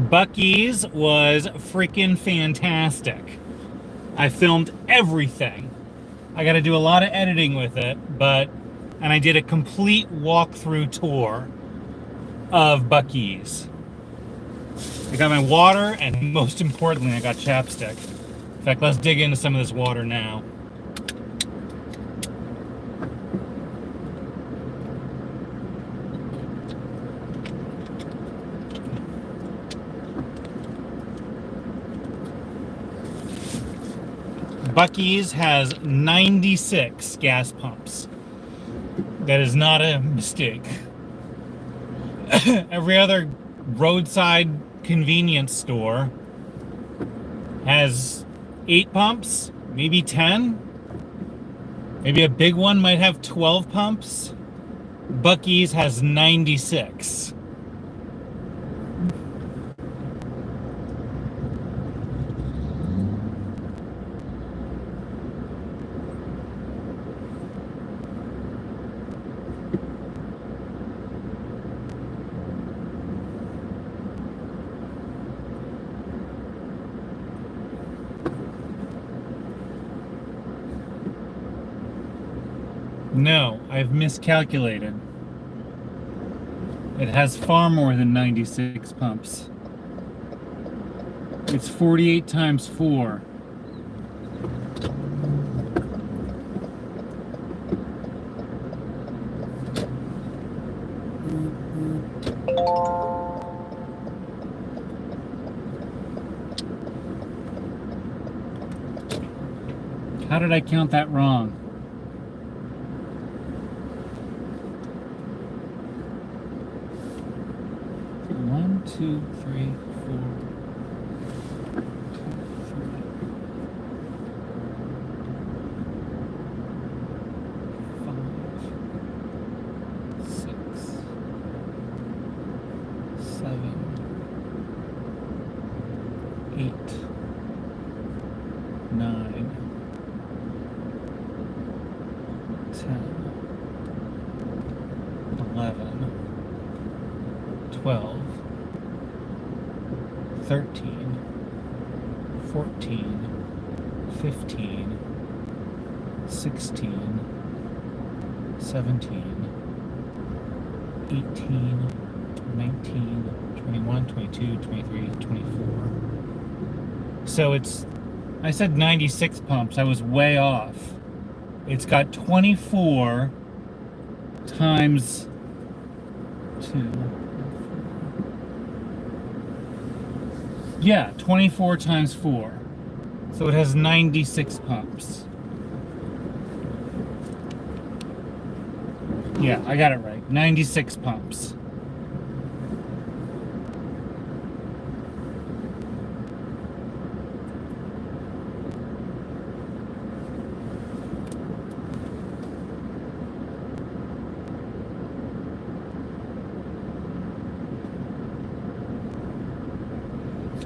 Buc-ee's was freaking fantastic. I filmed everything. I got to do a lot of editing with it, and I did a complete walkthrough tour of Buc-ee's. I got my water, and most importantly, I got chapstick. In fact, let's dig into some of this water now. Buc-ee's has 96 gas pumps. That is not a mistake. Every other roadside convenience store has 8 pumps, maybe 10. Maybe a big one might have 12 pumps. Buc-ee's has 96. No, I've miscalculated. It has far more than 96 pumps. It's 48 times 4. How did I count that wrong? Two, three, four. 2, 3, 4, 5, 6, 7, 8, 9, 10, 11, 12. 13, 14, 15, 16, 17, 18, 19, 21, 22, 23, 24. So I said 96 pumps. I was way off. It's got 24 times 2. Yeah, 24 times 4. So it has 96 pumps. Yeah, I got it right. 96 pumps.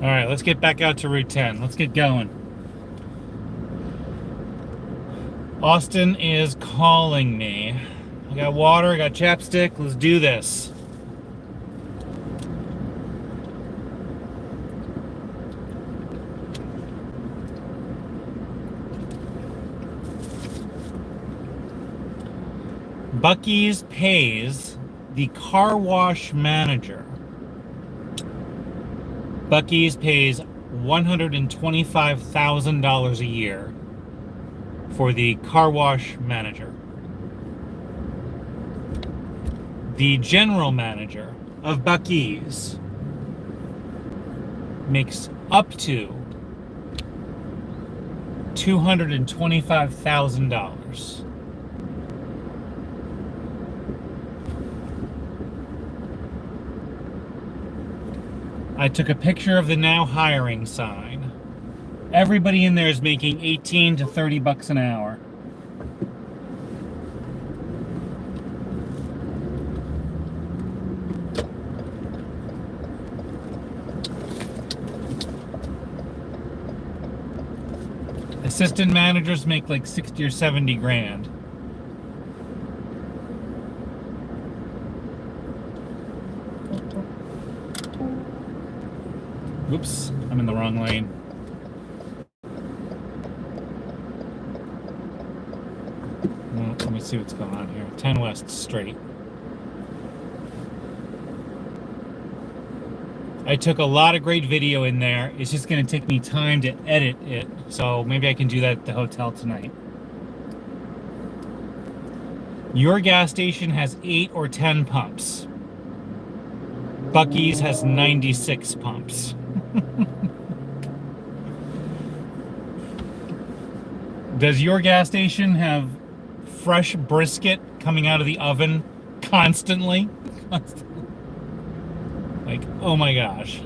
All right, let's get back out to Route 10. Let's get going. Austin is calling me. I got water, I got chapstick. Let's do this. Buc-ee's pays the car wash manager. Buc-ee's pays $125,000 a year for the car wash manager. The general manager of Buc-ee's makes up to $225,000. I took a picture of the now hiring sign. Everybody in there is making 18 to 30 bucks an hour. Assistant managers make like 60 or 70 grand. Oops, I'm in the wrong lane. Well, let me see what's going on here. 10 West straight. I took a lot of great video in there. It's just going to take me time to edit it. So maybe I can do that at the hotel tonight. Your gas station has 8 or 10 pumps. Buc-ee's has 96 pumps. Does your gas station have fresh brisket coming out of the oven constantly? Like, oh my gosh.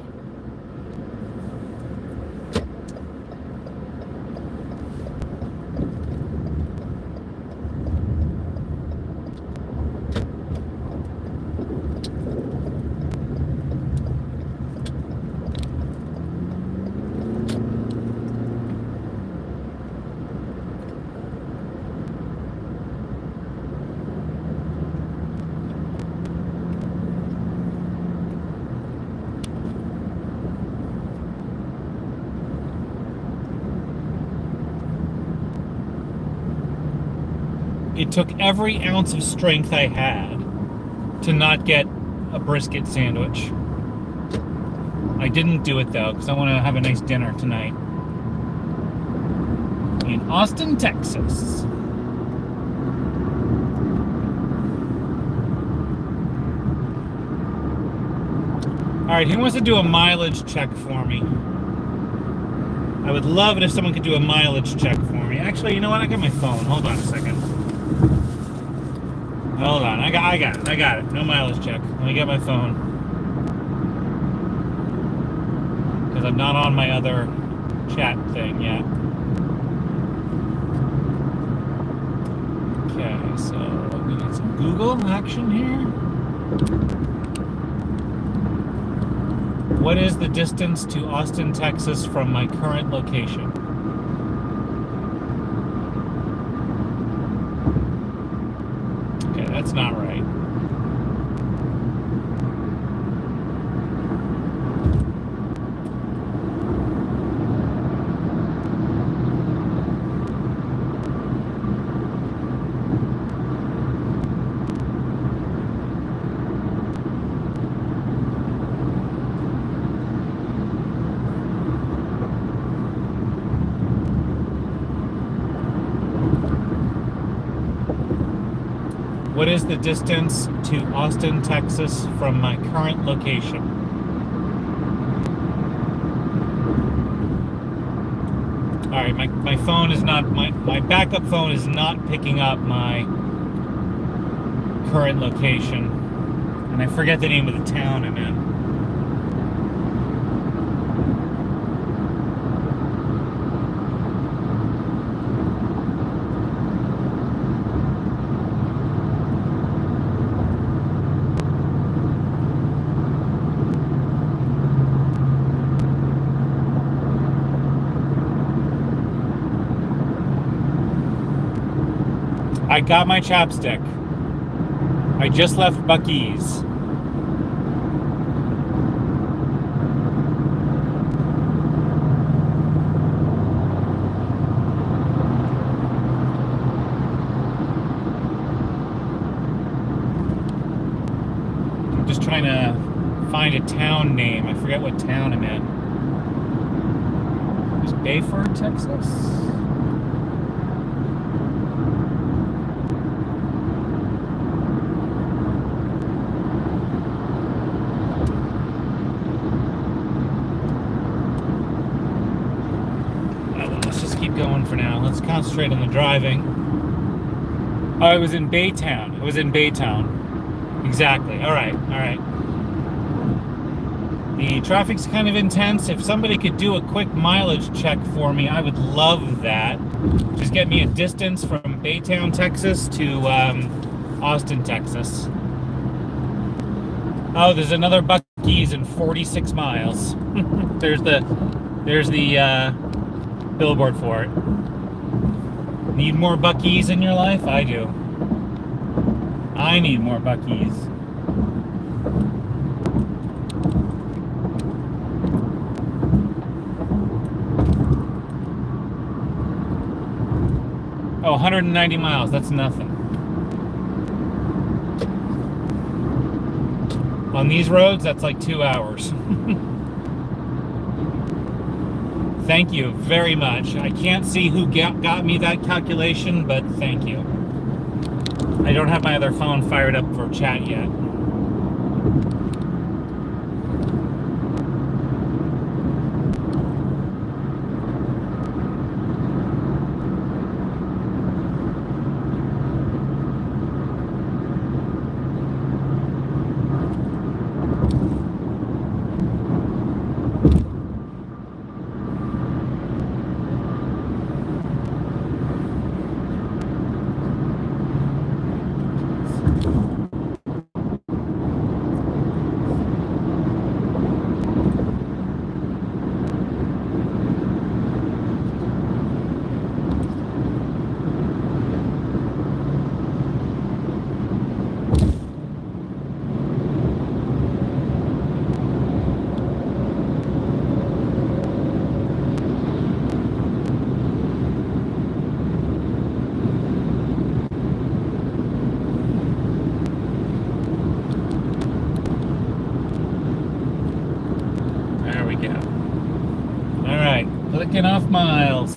It took every ounce of strength I had to not get a brisket sandwich. I didn't do it though, because I want to have a nice dinner tonight in Austin, Texas. All right, who wants to do a mileage check for me? I would love it if someone could do a mileage check for me. Actually, you know what? I got my phone. Hold on a second. Hold on. I got it. No mileage check. Let me get my phone. Because I'm not on my other chat thing yet. Okay, so we need some Google action here. What is the distance to Austin, Texas from my current location? Okay, that's not right. What is the distance to Austin, Texas from my current location? All right, my phone is not, my backup phone is not picking up my current location. And I forget the name of the town I'm in. I got my chapstick. I just left Buc-ee's. I'm just trying to find a town name. I forget what town I'm in. Is Bayford, Texas? Going for now. Let's concentrate on the driving. Oh, I was in Baytown. Exactly. All right. The traffic's kind of intense. If somebody could do a quick mileage check for me, I would love that. Just get me a distance from Baytown, Texas to Austin, Texas. Oh, there's another Buc-ee's in 46 miles. There's the billboard for it. Need more Buc-ee's in your life? I do. I need more Buc-ee's. 190 miles. That's nothing. On these roads, that's like 2 hours. Thank you very much. I can't see who got me that calculation, but thank you. I don't have my other phone fired up for chat yet. There we go. All right, clicking off miles.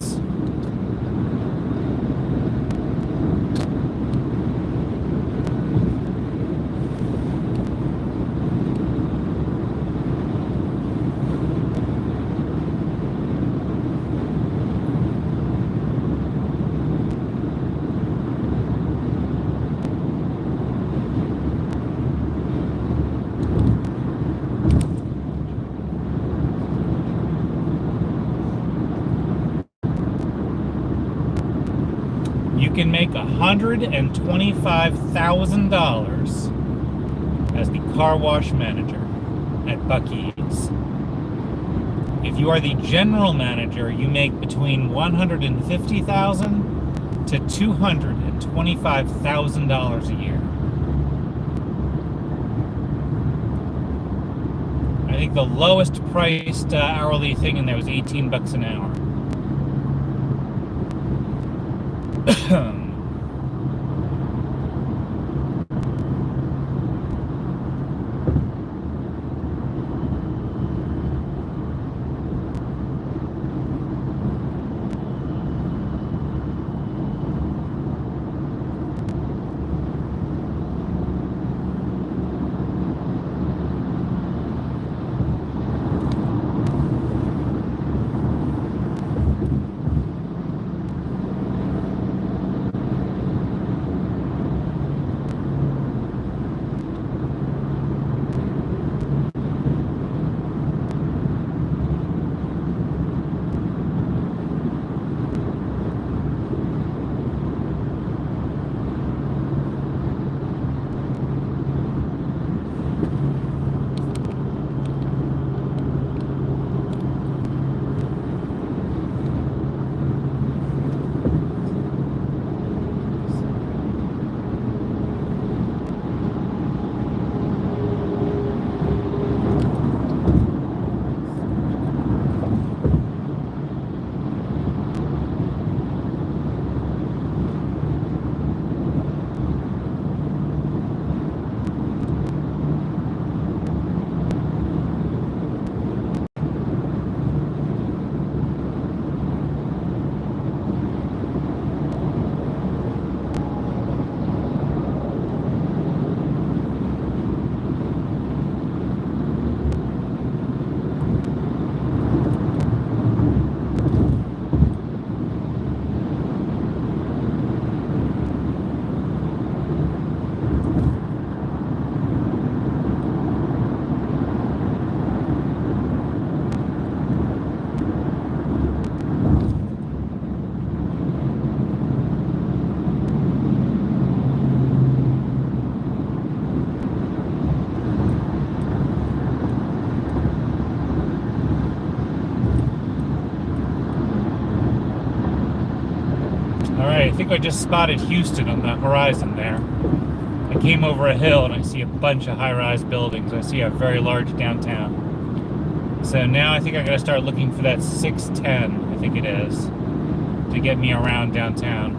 You can make $125,000 as the car wash manager at Buc-ee's. If you are the general manager, you make between $150,000 to $225,000 a year. I think the lowest priced hourly thing in there was 18 bucks an hour. I think I just spotted Houston on the horizon there. I came over a hill and I see a bunch of high-rise buildings. I see a very large downtown. So now I think I gotta start looking for that 610, I think it is, to get me around downtown.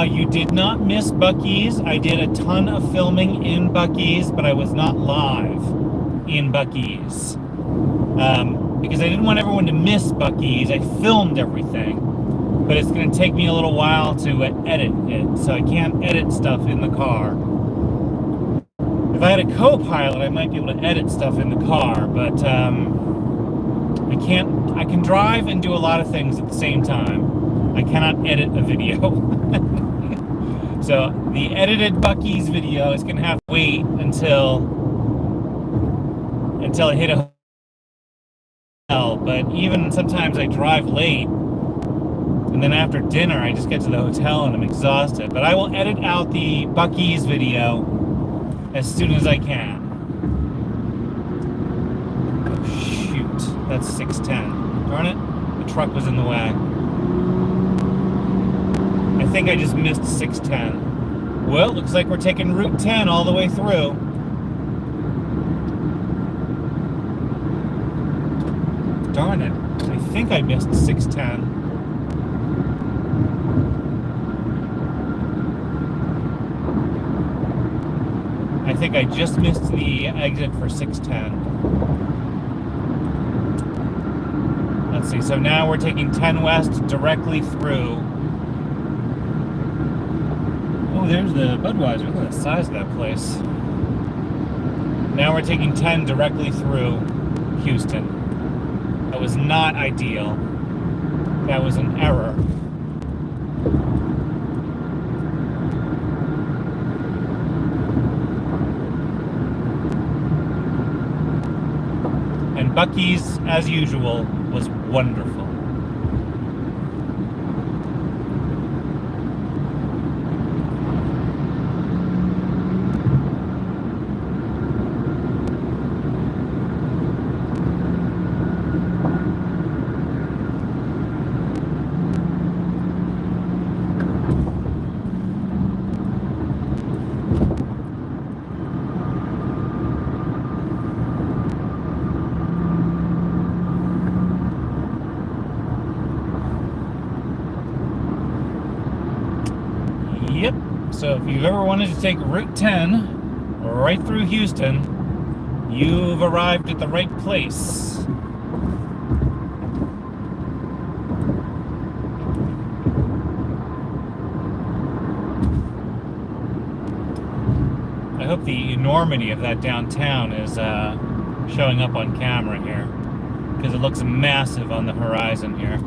You did not miss Buc-ee's. I did a ton of filming in Buc-ee's, but I was not live in Buc-ee's. Because I didn't want everyone to miss Buc-ee's. I filmed everything, but it's going to take me a little while to edit it, so I can't edit stuff in the car. If I had a co-pilot, I might be able to edit stuff in the car, but I can't. I can drive and do a lot of things at the same time. I cannot edit a video. So the edited Buc-ee's video is going to have to wait until I hit a hotel. But even sometimes I drive late, and then after dinner I just get to the hotel and I'm exhausted. But I will edit out the Buc-ee's video as soon as I can. Oh shoot, that's 610. Darn it, the truck was in the way. I think I just missed 610. Well, looks like we're taking Route 10 all the way through. Darn it. I think I missed 610. think I just missed the exit for 610. Let's see, so now we're taking 10 west directly through. Oh, there's the Budweiser. Look at the size of that place. Now we're taking 10 directly through Houston. That was not ideal. That was an error. And Buc-ee's, as usual, was wonderful. Yep, so if you've ever wanted to take Route 10 right through Houston, you've arrived at the right place. I hope the enormity of that downtown is showing up on camera here, because it looks massive on the horizon here.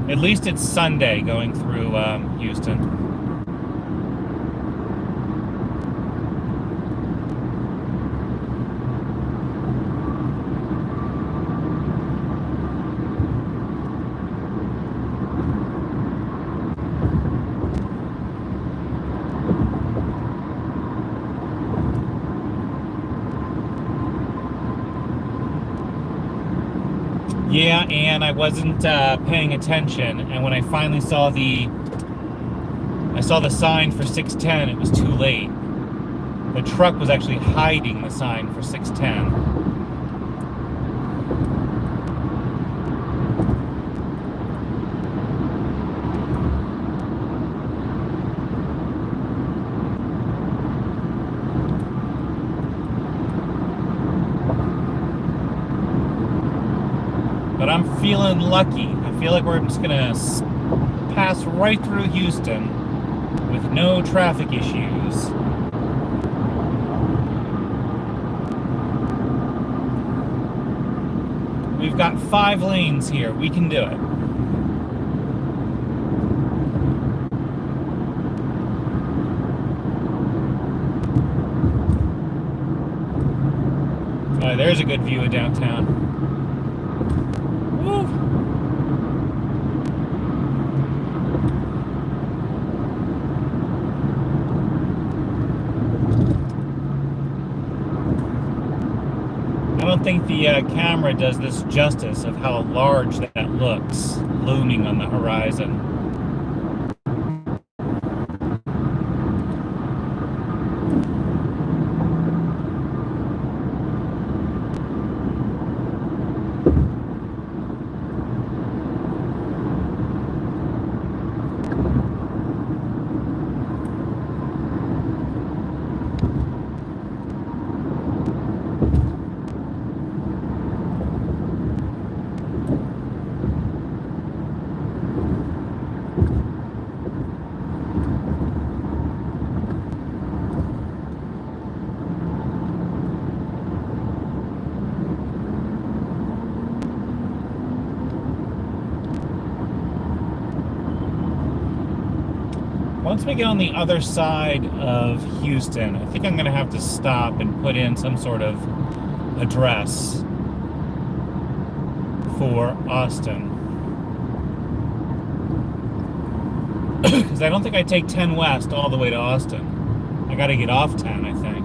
At least it's Sunday going through Houston. Yeah, and I wasn't paying attention, and when I finally saw the sign for 610, it was too late. The truck was actually hiding the sign for 610. But I'm feeling lucky. I feel like we're just gonna pass right through Houston with no traffic issues. We've got 5 lanes here. We can do it. Oh, there's a good view of downtown. Woo. I don't think the camera does this justice of how large that looks, looming on the horizon. Once we get on the other side of Houston, I think I'm going to have to stop and put in some sort of address for Austin. Because I don't think I take 10 West all the way to Austin. I got to get off 10, I think.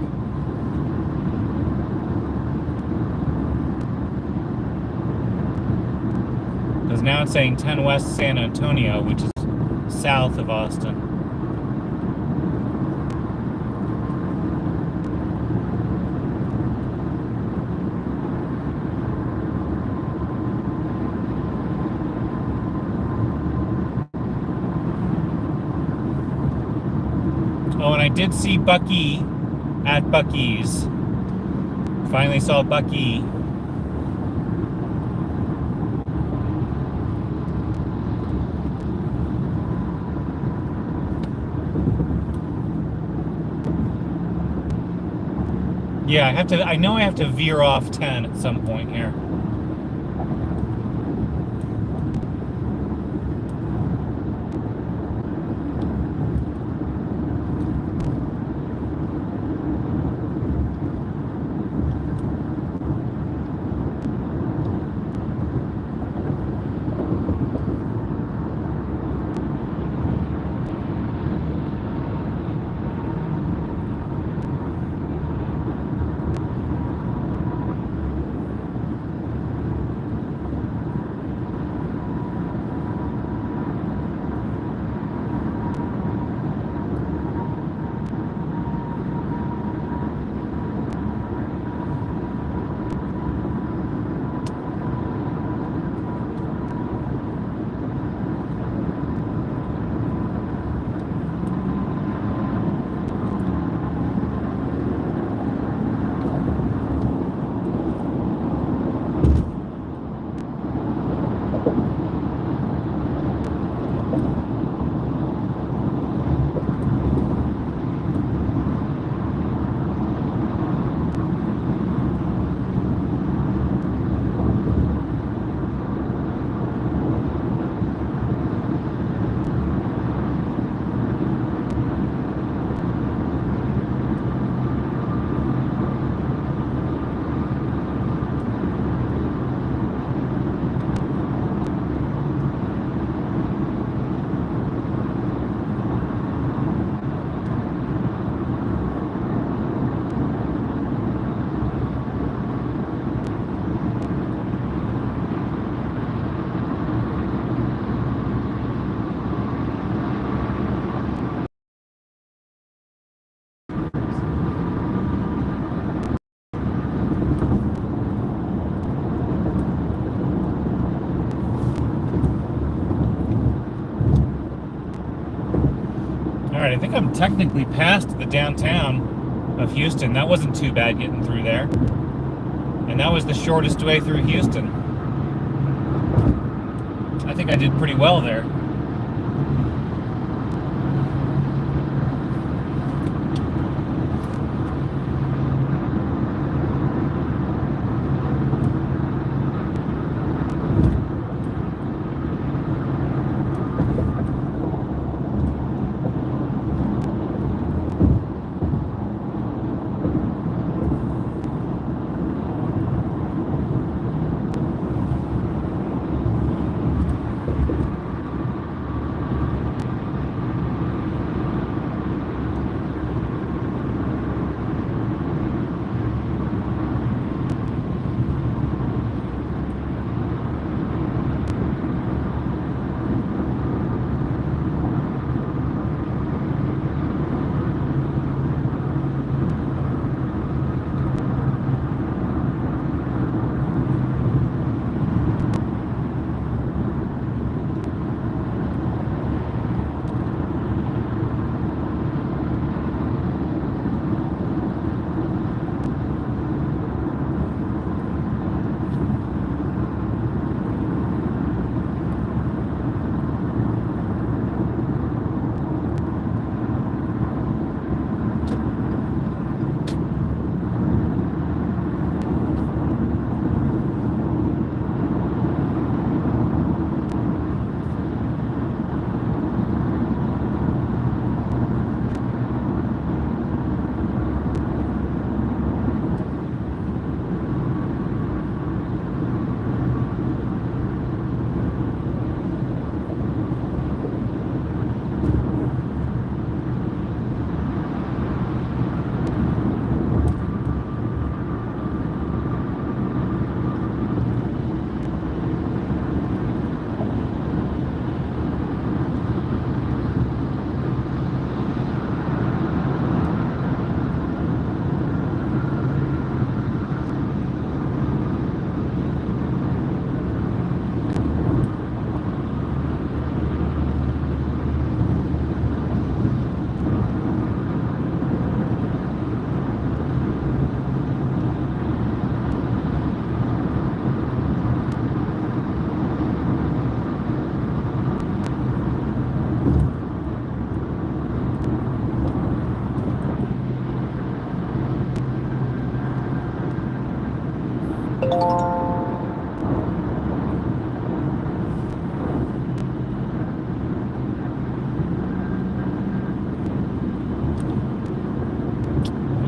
Because now it's saying 10 West San Antonio, which is south of Austin. Oh, and I did see Buc-ee at Buc-ee's. Finally saw Buc-ee. Yeah, I know I have to veer off 10 at some point here. All right, I think I'm technically past the downtown of Houston. That wasn't too bad getting through there. And that was the shortest way through Houston. I think I did pretty well there.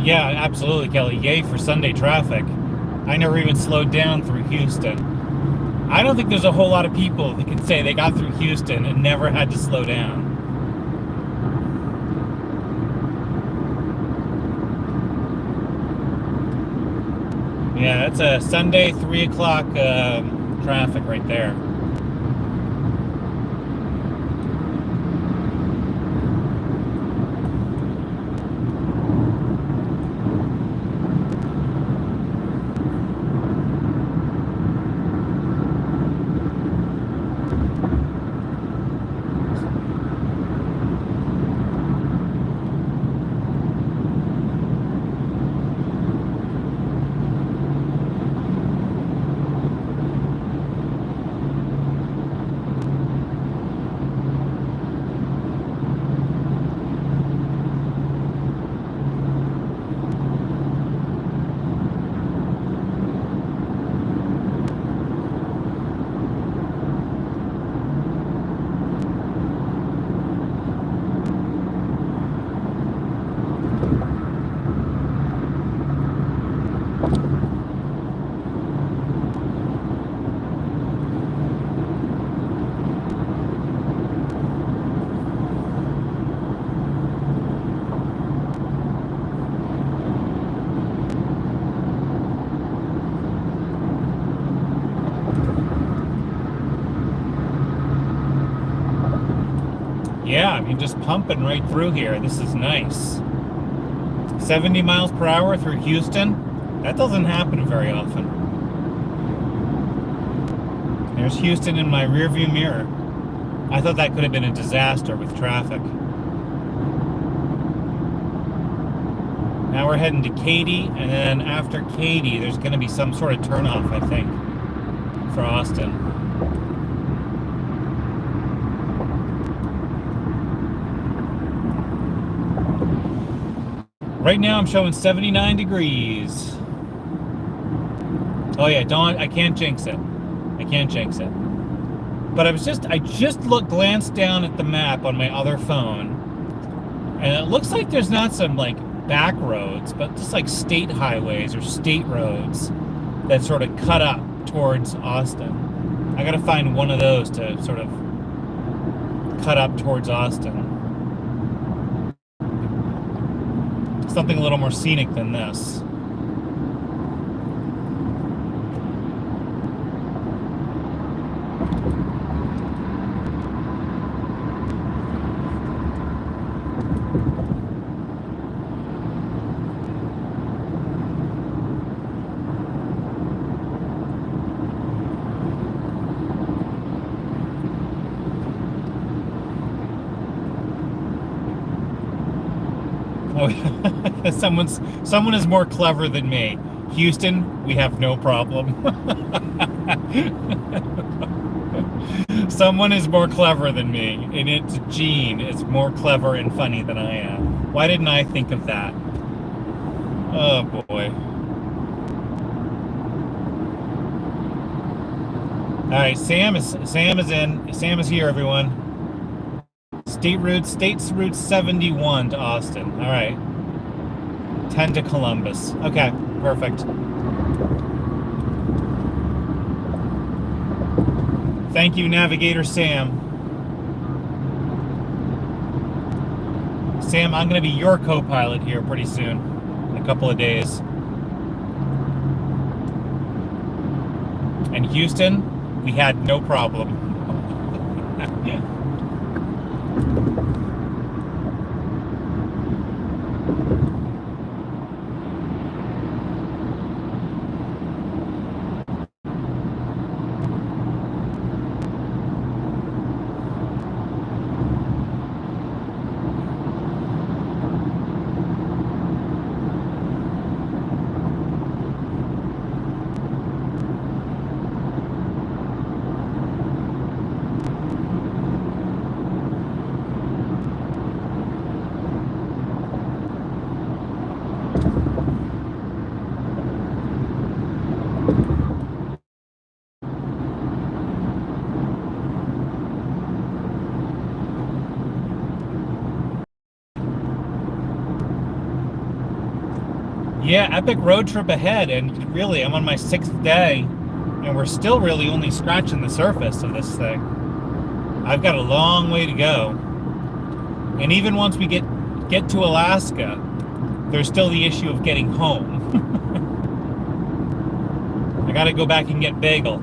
Yeah, absolutely, Kelly. Yay for Sunday traffic. I never even slowed down through Houston. I don't think there's a whole lot of people that can say they got through Houston and never had to slow down. Yeah, that's a Sunday 3 o'clock traffic right there. Yeah, I mean, just pumping right through here. This is nice. 70 miles per hour through Houston. That doesn't happen very often. There's Houston in my rearview mirror. I thought that could have been a disaster with traffic. Now we're heading to Katy, and then after Katy, there's going to be some sort of turnoff, I think, for Austin. Right now I'm showing 79 degrees. Oh yeah, I can't jinx it. I can't jinx it. But I just glanced down at the map on my other phone, and it looks like there's not some like back roads, but just like state highways or state roads that sort of cut up towards Austin. I gotta find one of those to sort of cut up towards Austin. Something a little more scenic than this. Oh, yeah. Someone is more clever than me. Houston, we have no problem. Someone is more clever than me, and it's Gene. It's more clever and funny than I am. Why didn't I think of that? Oh boy. All right, Sam is in. Sam is here, everyone. States Route 71 to Austin. All right. 10 to Columbus. Okay, perfect. Thank you, Navigator Sam. Sam, I'm going to be your co-pilot here pretty soon, in a couple of days. And Houston, we had no problem. Yeah, epic road trip ahead, and really, I'm on my 6th day, and we're still really only scratching the surface of this thing. I've got a long way to go. And even once we get to Alaska, there's still the issue of getting home. I gotta go back and get Bagel.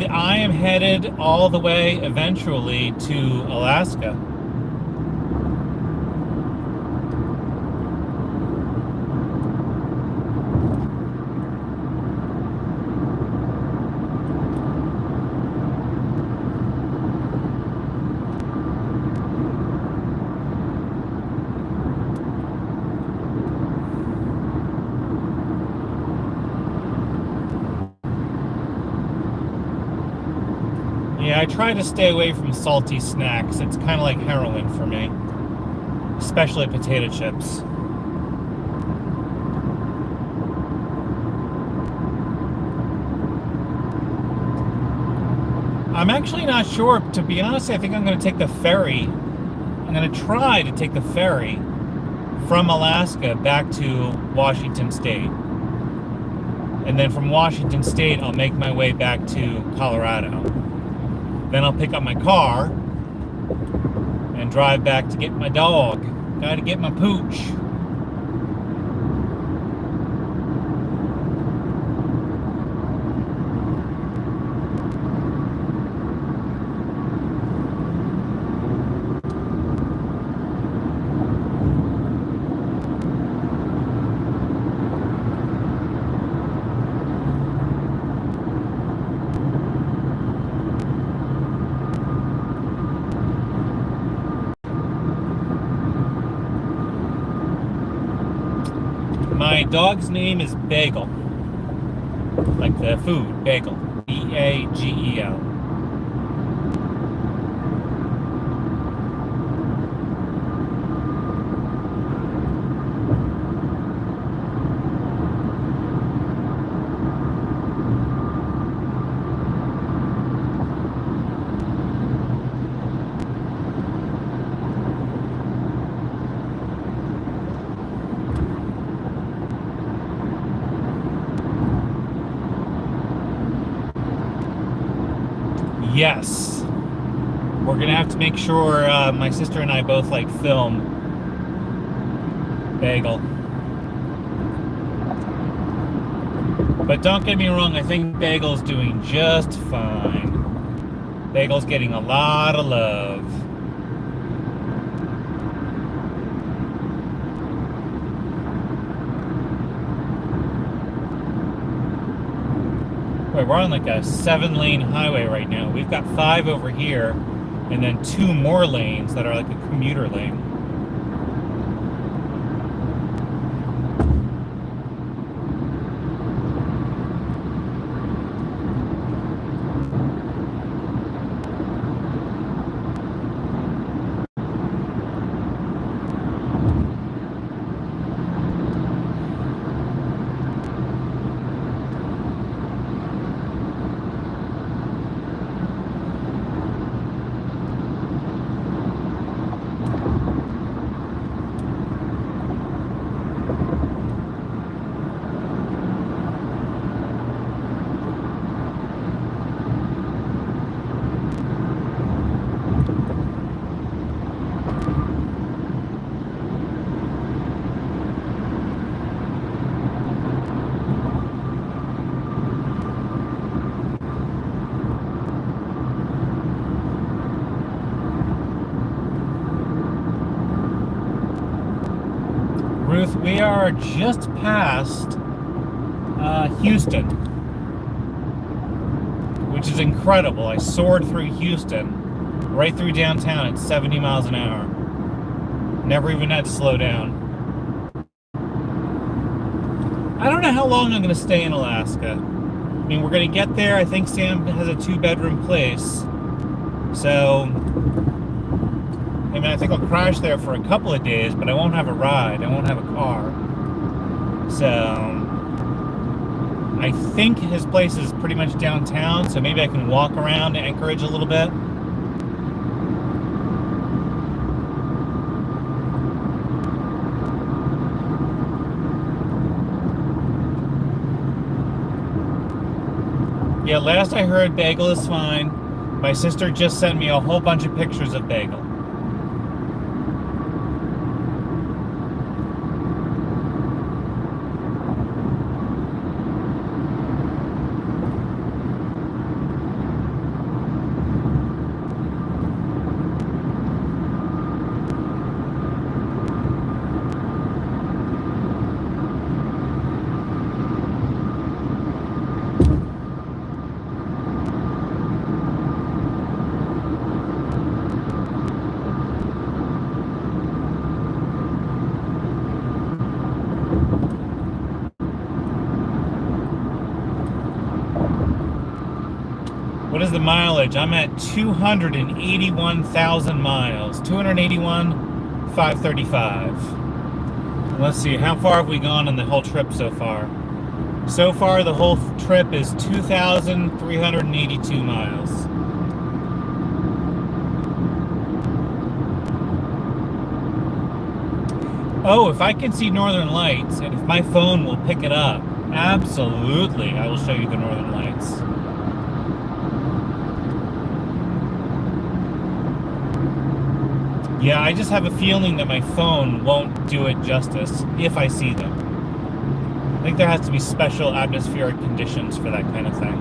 I am headed all the way eventually to Alaska. Yeah, I try to stay away from salty snacks. It's kind of like heroin for me, especially potato chips. I'm actually not sure. To be honest, I think I'm going to take the ferry. I'm going to try to take the ferry from Alaska back to Washington State. And then from Washington State, I'll make my way back to Colorado. Then I'll pick up my car and drive back to get my dog. Gotta get my pooch. My dog's name is Bagel. Like the food, bagel. B-A-G-E-L. Yes. We're gonna have to make sure my sister and I both like film Bagel. But don't get me wrong, I think Bagel's doing just fine. Bagel's getting a lot of love. Wait, we're on like a 7-lane highway right now. We've got 5 over here, and then 2 more lanes that are like a commuter lane. Ruth, we are just past Houston, which is incredible. I soared through Houston, right through downtown at 70 miles an hour. Never even had to slow down. I don't know how long I'm going to stay in Alaska. I mean, we're going to get there. I think Sam has a 2-bedroom place. So, I mean, I think I'll crash there for a couple of days, but I won't have a ride. I won't have a car. So, I think his place is pretty much downtown, so maybe I can walk around Anchorage a little bit. Yeah, last I heard, Bagel is fine. My sister just sent me a whole bunch of pictures of Bagel. What is the mileage? I'm at 281,000 miles. 281,535. Let's see, how far have we gone on the whole trip so far? So far, the whole trip is 2,382 miles. Oh, if I can see northern lights, and if my phone will pick it up, absolutely, I will show you the northern lights. Yeah, I just have a feeling that my phone won't do it justice if I see them. I think there has to be special atmospheric conditions for that kind of thing.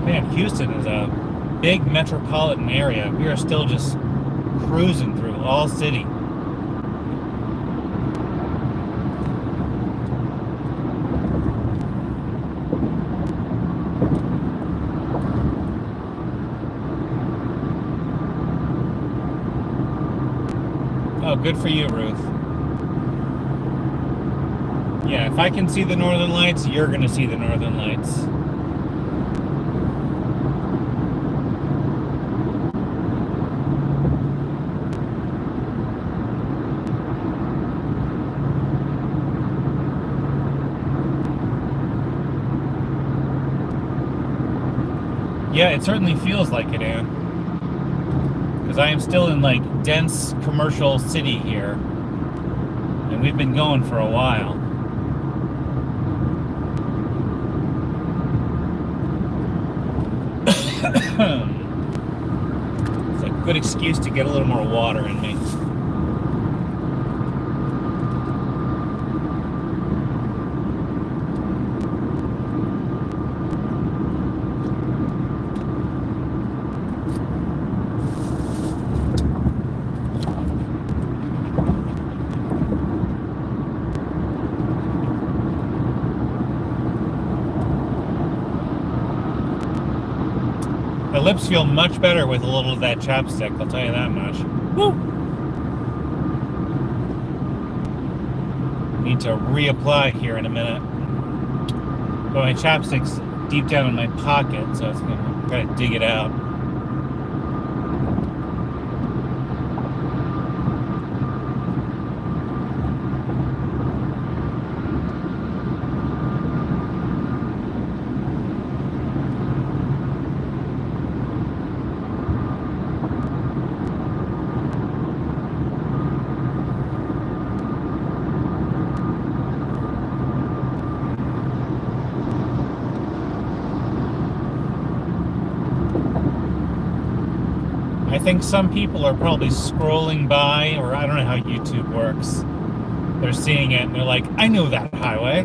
Man, Houston is a big metropolitan area. We are still just cruising through all city. Oh, good for you, Ruth. Yeah, if I can see the northern lights, you're going to see the northern lights. Yeah, it certainly feels like it, Ann. Because I am still in like dense commercial city here, and we've been going for a while. It's a good excuse to get a little more water in me. My lips feel much better with a little of that chapstick, I'll tell you that much. Woo! Need to reapply here in a minute. But my chapstick's deep down in my pocket, so it's gotta dig it out. I think some people are probably scrolling by, or I don't know how YouTube works. They're seeing it and they're like, I know that highway.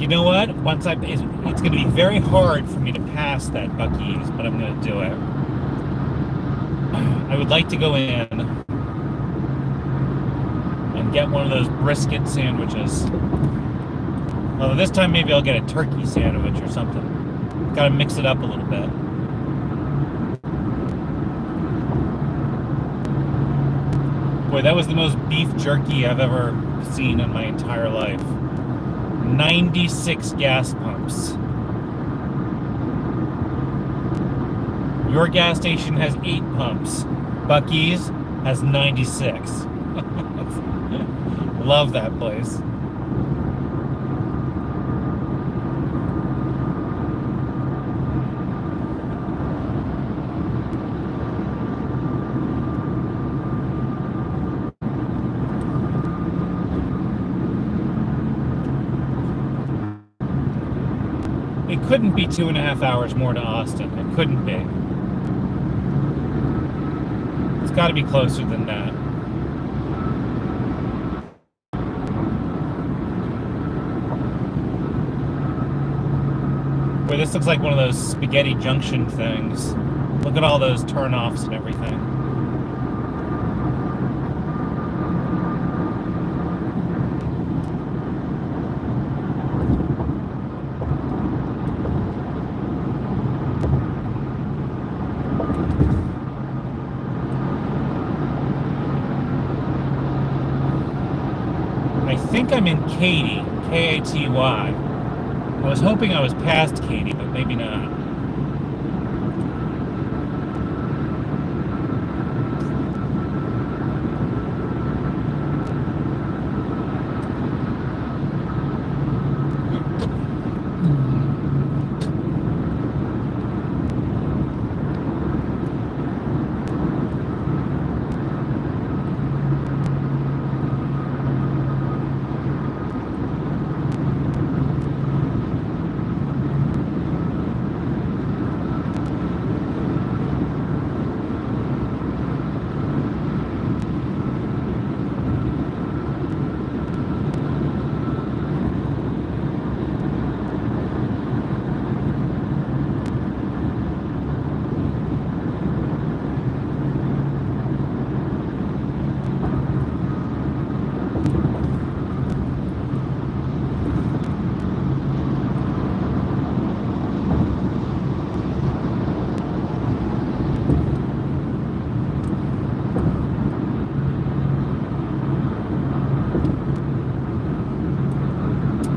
You know what? It's going to be very hard for me to pass that Buc-ee's, but I'm going to do it. I would like to go in and get one of those brisket sandwiches. Although this time maybe I'll get a turkey sandwich or something. Got to mix it up a little bit. Boy, that was the most beef jerky I've ever seen in my entire life. 96 gas pumps. Your gas station has 8 pumps. Buc-ee's has 96. Love that place. It couldn't be 2.5 hours more to Austin. It couldn't be. It's got to be closer than that. Boy, this looks like one of those spaghetti junction things. Look at all those turnoffs and everything. I think I'm in Katy, K-A-T-Y. I was hoping I was past Katy, but maybe not.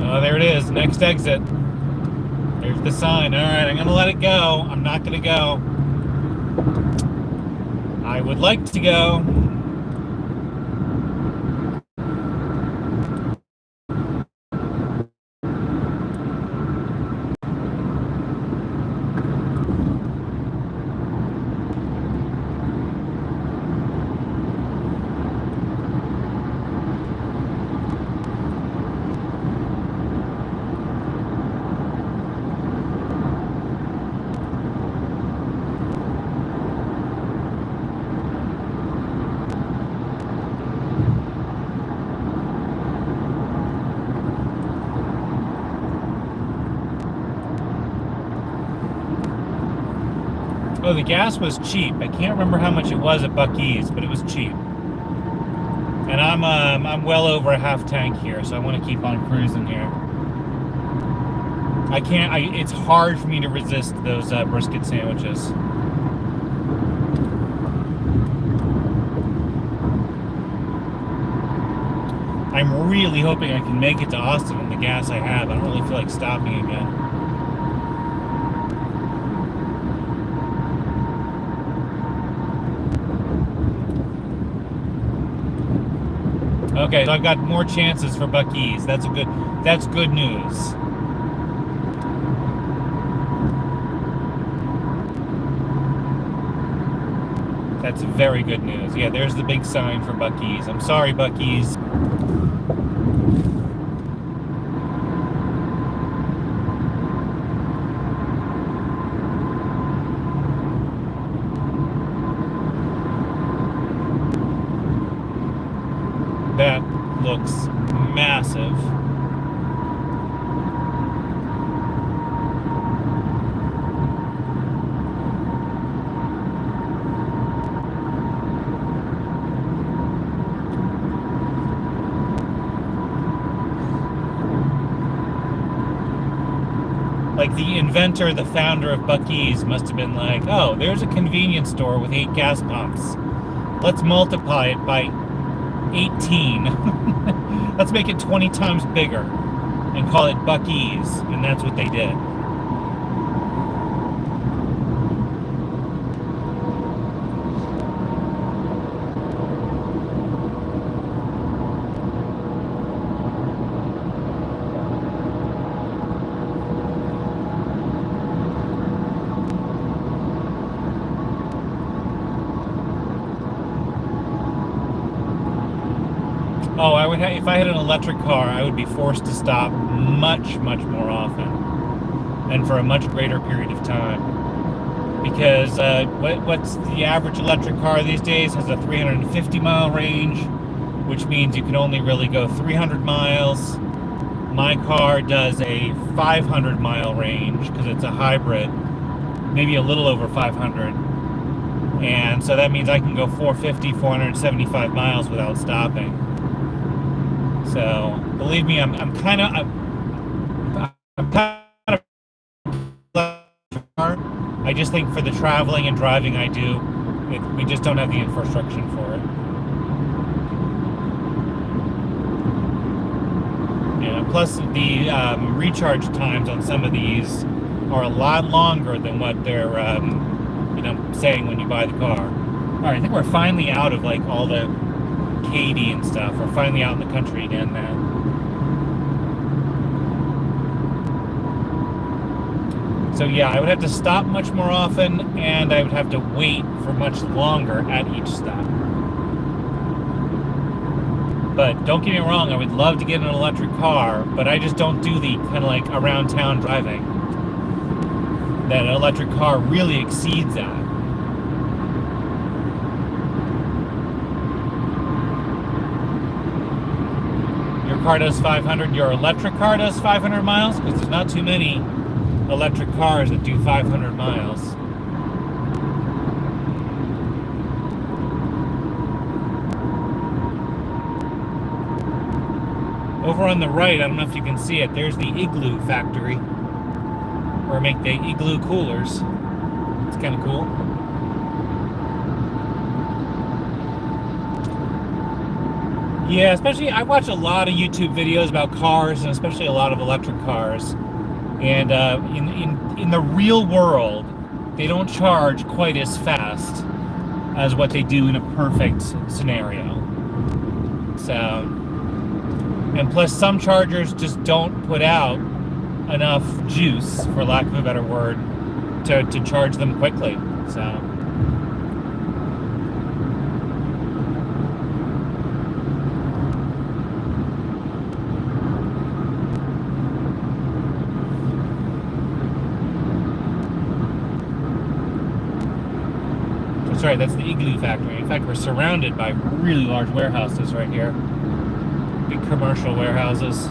Oh, there it is. Next exit. There's the sign. All right, I'm going to let it go. I'm not going to go. I would like to go. Oh, the gas was cheap. I can't remember how much it was at Buc-ee's, but it was cheap. And I'm well over a half tank here, so I want to keep on cruising here. It's hard for me to resist those brisket sandwiches. I'm really hoping I can make it to Austin on the gas I have. I don't really feel like stopping again. Okay, so I've got more chances for Buc-ee's. That's good news. That's very good news. Yeah, there's the big sign for Buc-ee's. I'm sorry, Buc-ee's. That looks massive. Like the inventor, the founder of Buc-ee's must have been like, oh, there's a convenience store with 8 gas pumps. Let's multiply it by 18. Let's make it 20 times bigger and call it Buc-ee's. And that's what they did. Oh, I would if I had an electric car, I would be forced to stop much, much more often and for a much greater period of time. Because what's the average electric car these days has a 350-mile range, which means you can only really go 300 miles. My car does a 500-mile range because it's a hybrid, maybe a little over 500. And so that means I can go 450, 475 miles without stopping. So believe me, I'm kind of I just think for the traveling and driving I do, we just don't have the infrastructure for it. Yeah. Plus the recharge times on some of these are a lot longer than what they're saying when you buy the car. All right, I think we're finally out of like all the Katy and stuff. We're finally out in the country again now. So yeah, I would have to stop much more often, and I would have to wait for much longer at each stop. But don't get me wrong, I would love to get an electric car, but I just don't do the kind of like around town driving. That an electric car really exceeds that. Your car does 500, your electric car does 500 miles? Because there's not too many electric cars that do 500 miles. Over on the right, I don't know if you can see it, there's the igloo factory. Where make the igloo coolers. It's kind of cool. Yeah, especially I watch a lot of YouTube videos about cars, and especially a lot of electric cars. And in the real world, they don't charge quite as fast as what they do in a perfect scenario. So, and plus some chargers just don't put out enough juice, for lack of a better word, to charge them quickly. So. That's right, that's the igloo factory. In fact, we're surrounded by really large warehouses right here. Big commercial warehouses.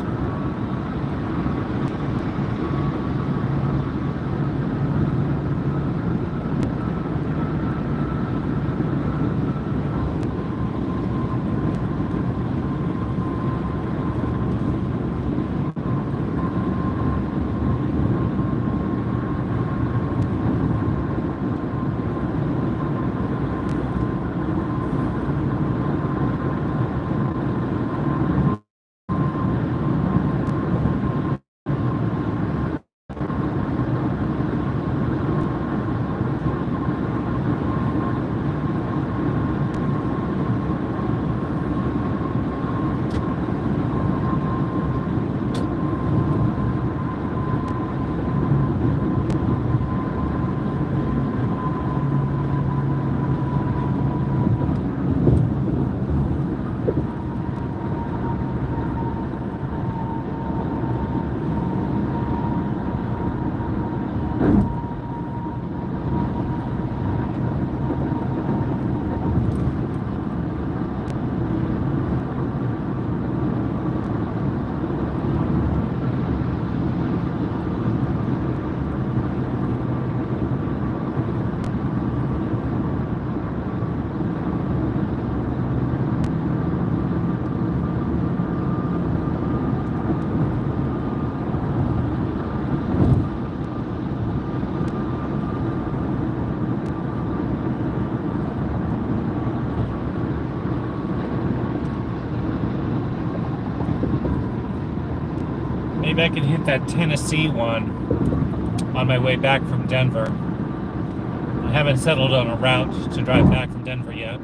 maybe I can hit that Tennessee one on my way back from Denver. I haven't settled on a route to drive back from Denver yet.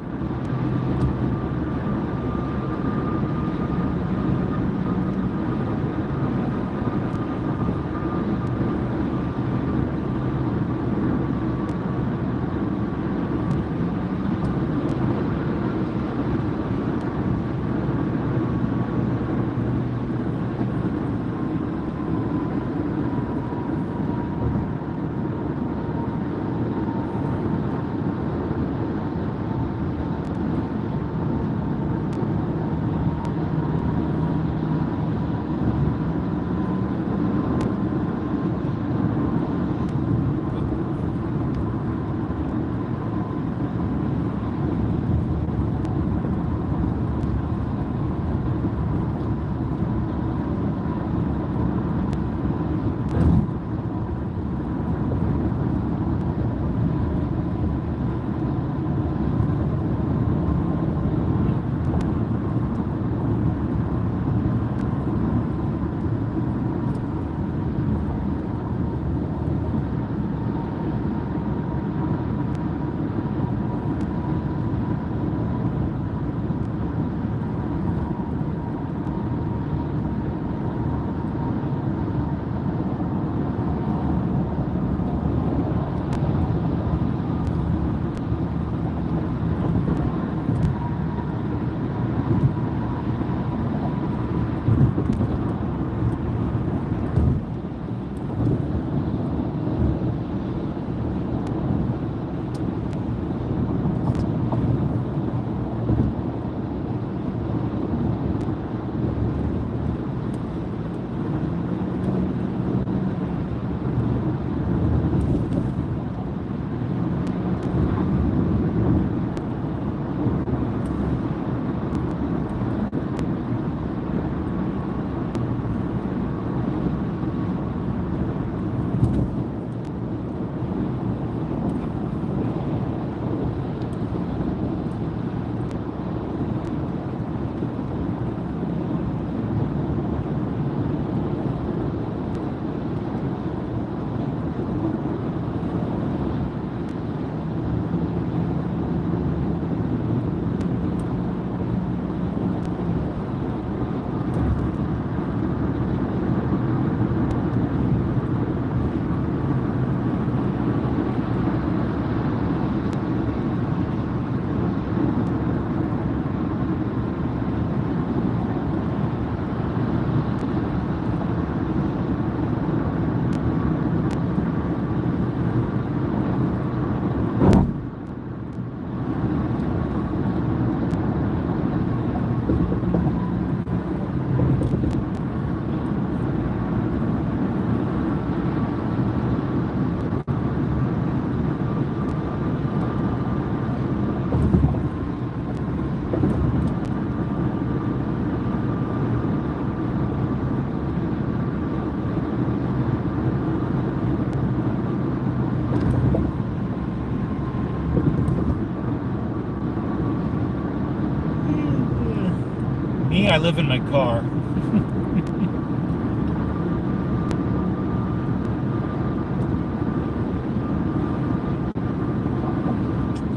Me, I live in my car.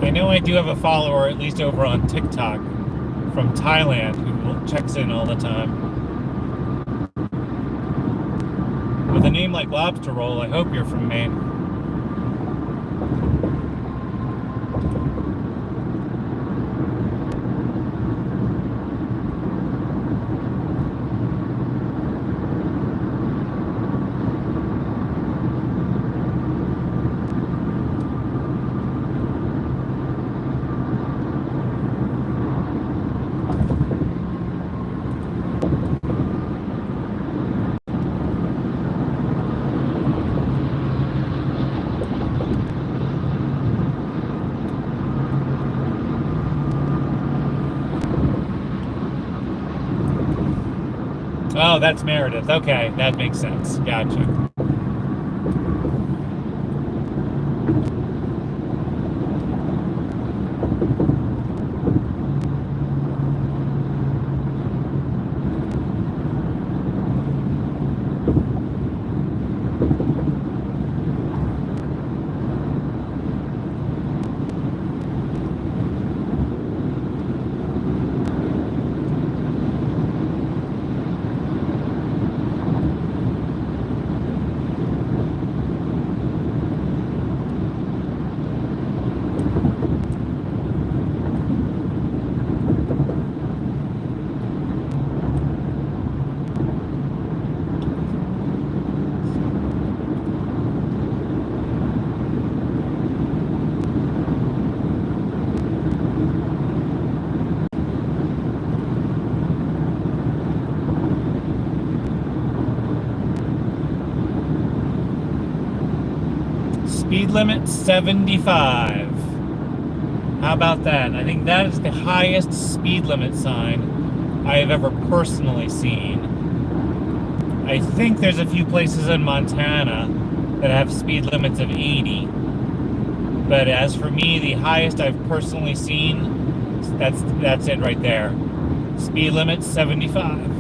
I know I do have a follower, at least over on TikTok, from Thailand, who checks in all the time. With a name like Lobster Roll, I hope you're from Maine. Oh, that's Meredith. Okay, that makes sense. Gotcha. Speed limit 75. How about that? I think that is the highest speed limit sign I have ever personally seen. I think there's a few places in Montana that have speed limits of 80. But as for me, the highest I've personally seen, that's it right there. Speed limit 75.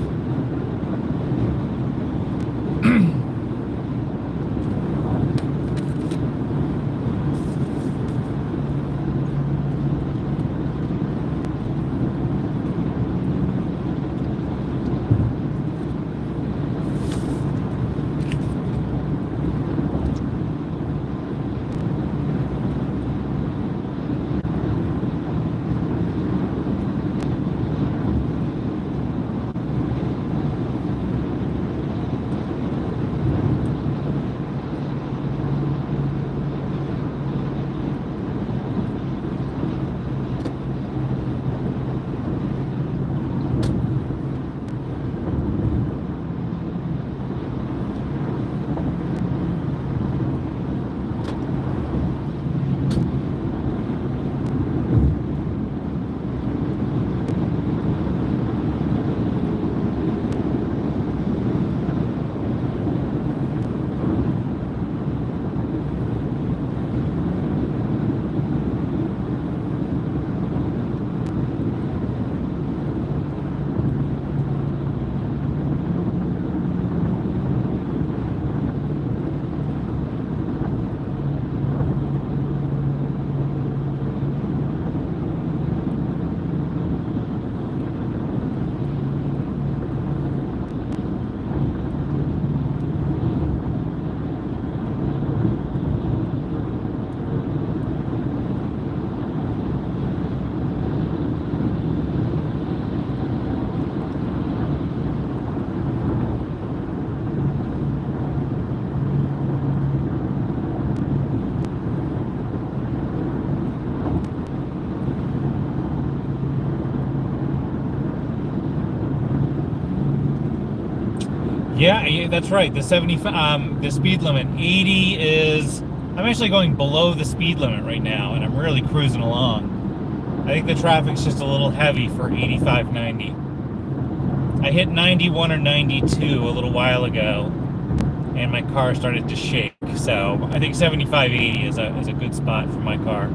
Yeah, that's right. The speed limit 80 is. I'm actually going below the speed limit right now, and I'm really cruising along. I think the traffic's just a little heavy for 85, 90. I hit 91 or 92 a little while ago, and my car started to shake. So I think 75, 80 is a good spot for my car.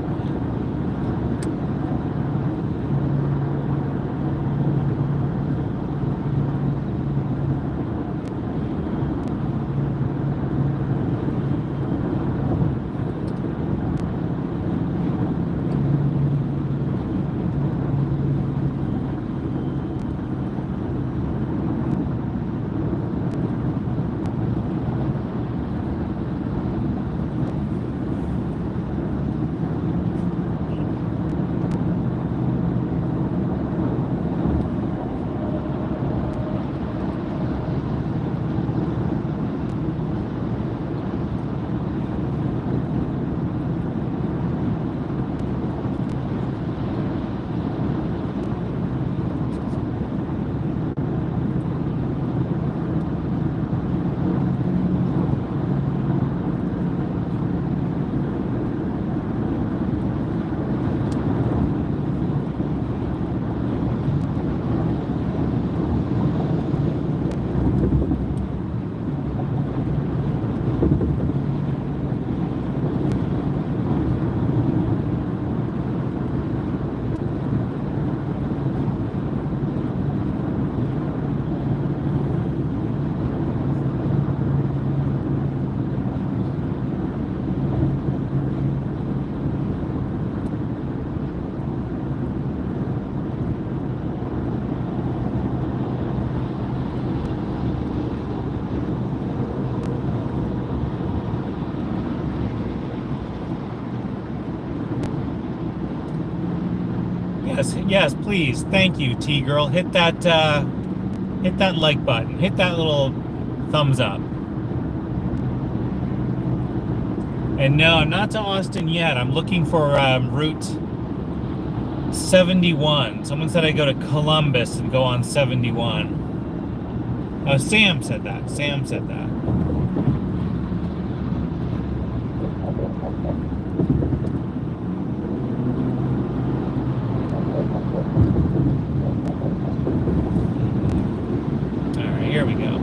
Yes, please. Thank you, T-Girl. Hit that like button. Hit that little thumbs up. And no, I'm not to Austin yet. I'm looking for Route 71. Someone said I go to Columbus and go on 71. Oh, Sam said that. Sam said that. Alright, here we go.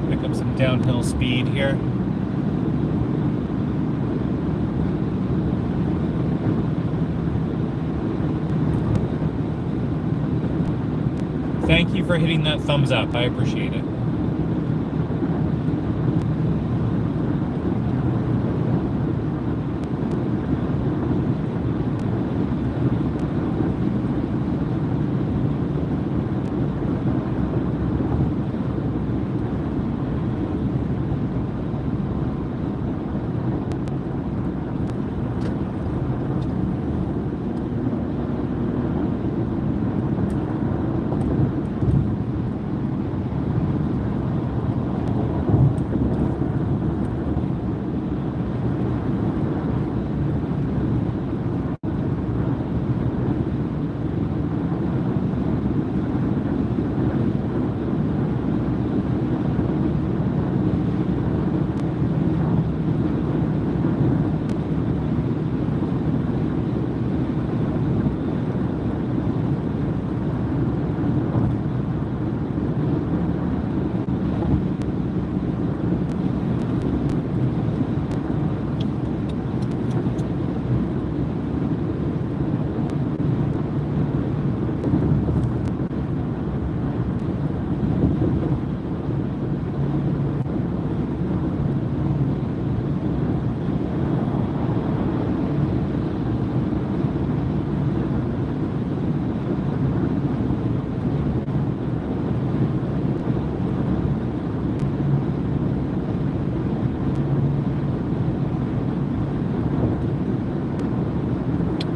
Pick up some downhill speed here. Thank you for hitting that thumbs up. I appreciate it.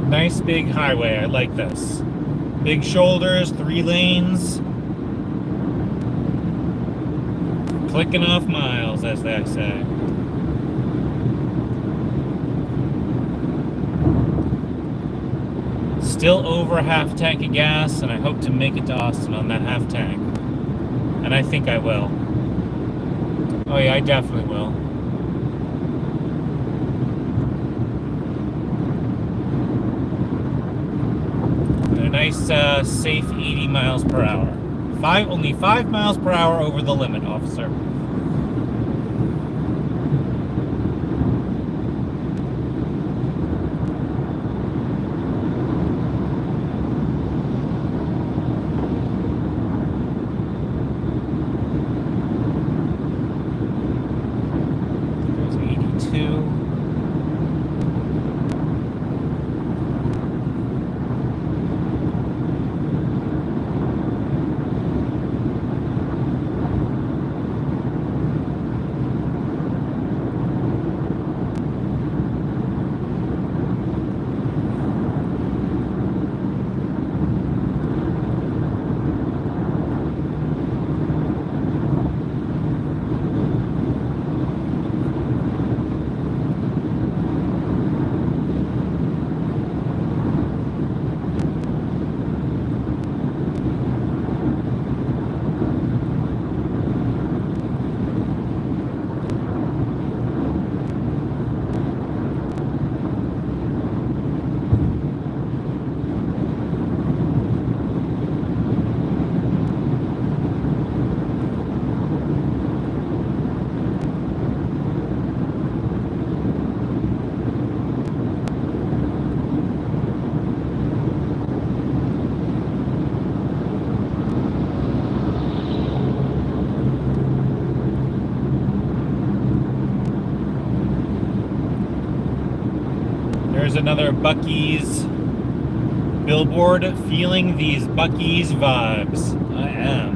Nice big highway. I like this. Big shoulders, 3 lanes. Clicking off miles, as they say. Still over a half tank of gas, and I hope to make it to Austin on that half tank. And I think I will. Oh yeah, I definitely will. A nice, safe 80 miles per hour. Only 5 miles per hour over the limit, officer. There's 82. There's another Buc-ee's billboard. Feeling these Buc-ee's vibes. I am.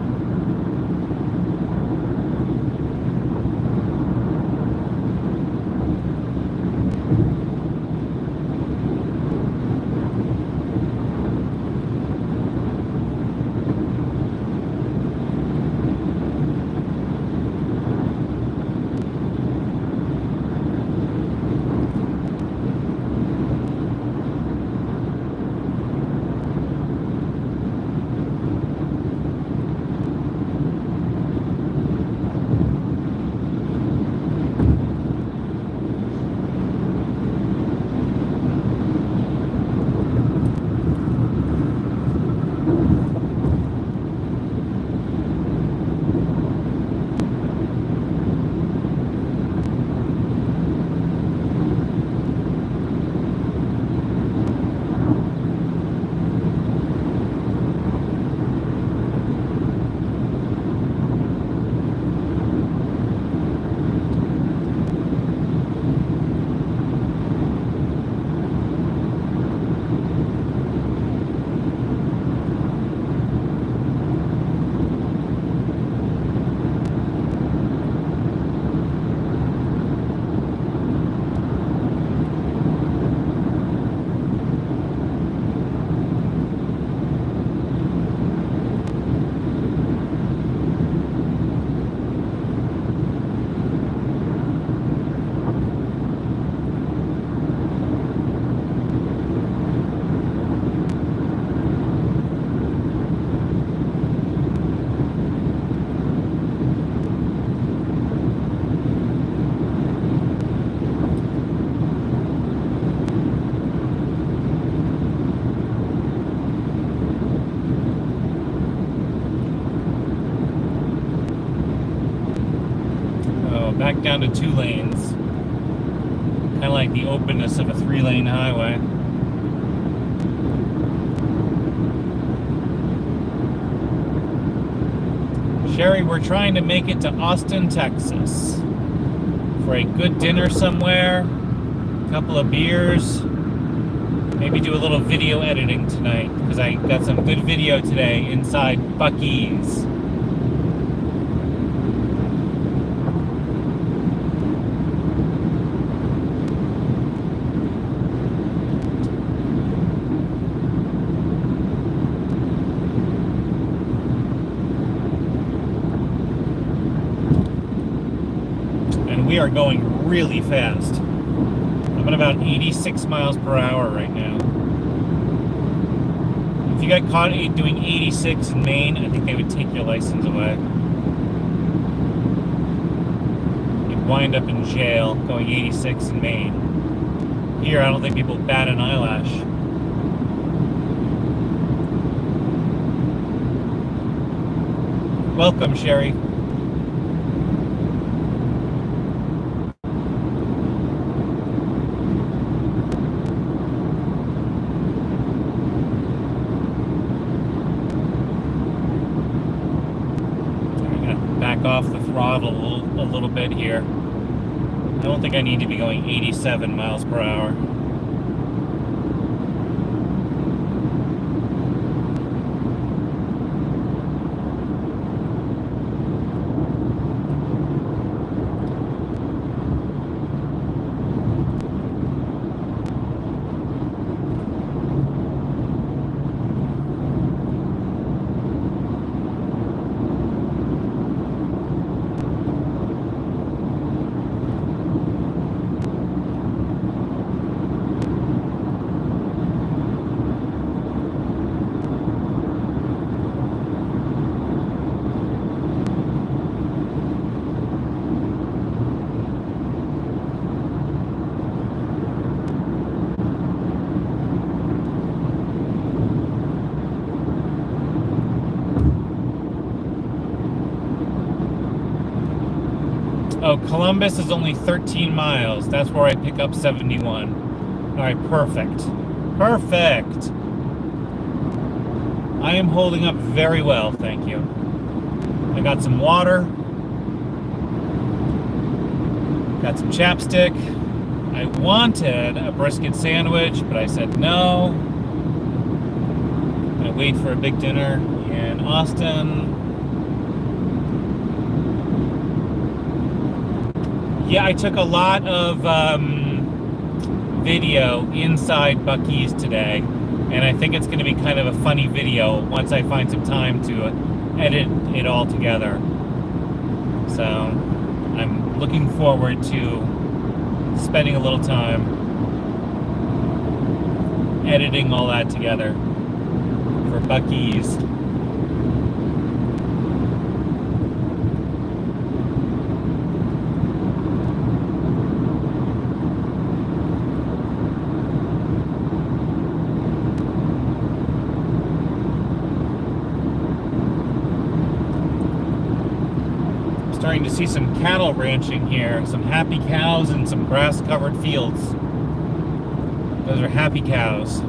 back down to 2 lanes. Kind of like the openness of a 3-lane highway. Sherry, we're trying to make it to Austin, Texas for a good dinner somewhere, a couple of beers, maybe do a little video editing tonight because I got some good video today inside Buc-ee's. We are going really fast. I'm at about 86 miles per hour right now. If you got caught doing 86 in Maine, I think they would take your license away. You'd wind up in jail going 86 in Maine. Here, I don't think people bat an eyelash. Welcome, Sherry. Off the throttle a little bit here. I don't think I need to be going 87 miles per hour. Oh, Columbus is only 13 miles. That's where I pick up 71. All right, perfect. Perfect. I am holding up very well, thank you. I got some water. Got some chapstick. I wanted a brisket sandwich, but I said no. I'm gonna wait for a big dinner in Austin. Yeah, I took a lot of video inside Buc-ee's today, and I think it's going to be kind of a funny video once I find some time to edit it all together. So I'm looking forward to spending a little time editing all that together for Buc-ee's. Starting to see some cattle ranching here, some happy cows and some grass-covered fields. Those are happy cows.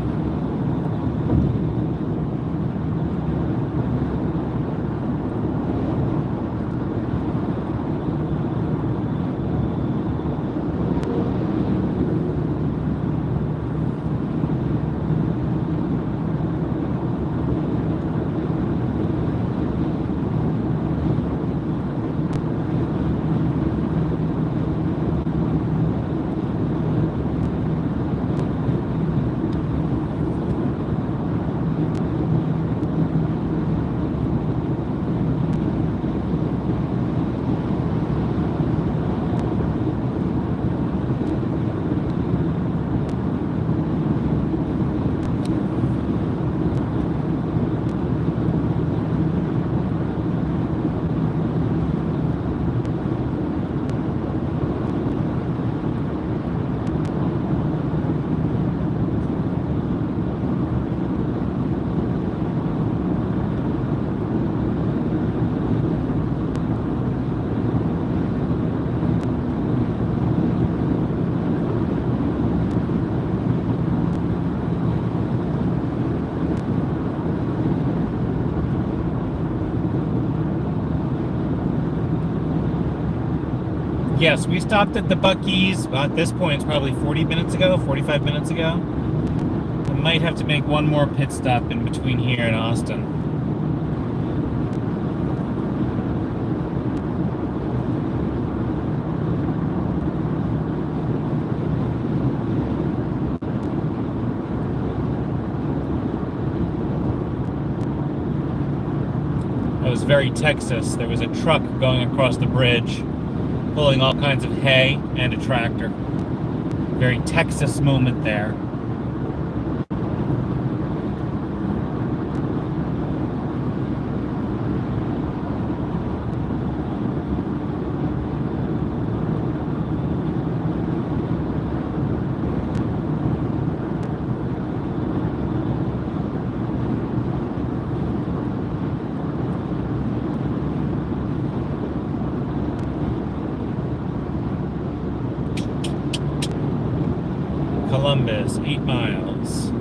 Yes, we stopped at the Buc-ee's. At this point, it's probably 40 minutes ago, 45 minutes ago. I might have to make one more pit stop in between here and Austin. It was very Texas. There was a truck going across the bridge, pulling all kinds of hay and a tractor. Very Texas moment there. Columbus, 8 miles.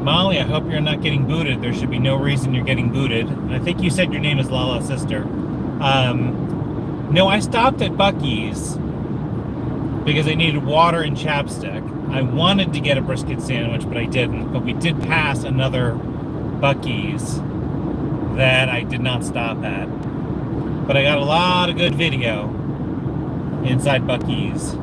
Molly, I hope you're not getting booted. There should be no reason you're getting booted. I think you said your name is Lala's sister. No, I stopped at Buc-ee's because I needed water and chapstick. I wanted to get a brisket sandwich, but I didn't. But we did pass another Buc-ee's that I did not stop at. But I got a lot of good video inside Buc-ee's.